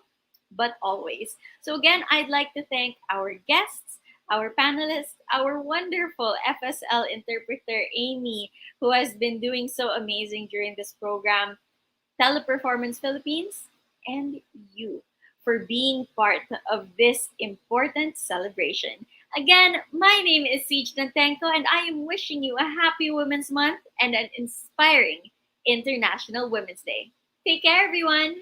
but always. So, again, I'd like to thank our guests, our panelists, our wonderful FSL interpreter, Amy, who has been doing so amazing during this program, Teleperformance Philippines, and you for being part of this important celebration. Again, my name is Siege Nantenko, and I am wishing you a happy Women's Month and an inspiring International Women's Day. Take care, everyone.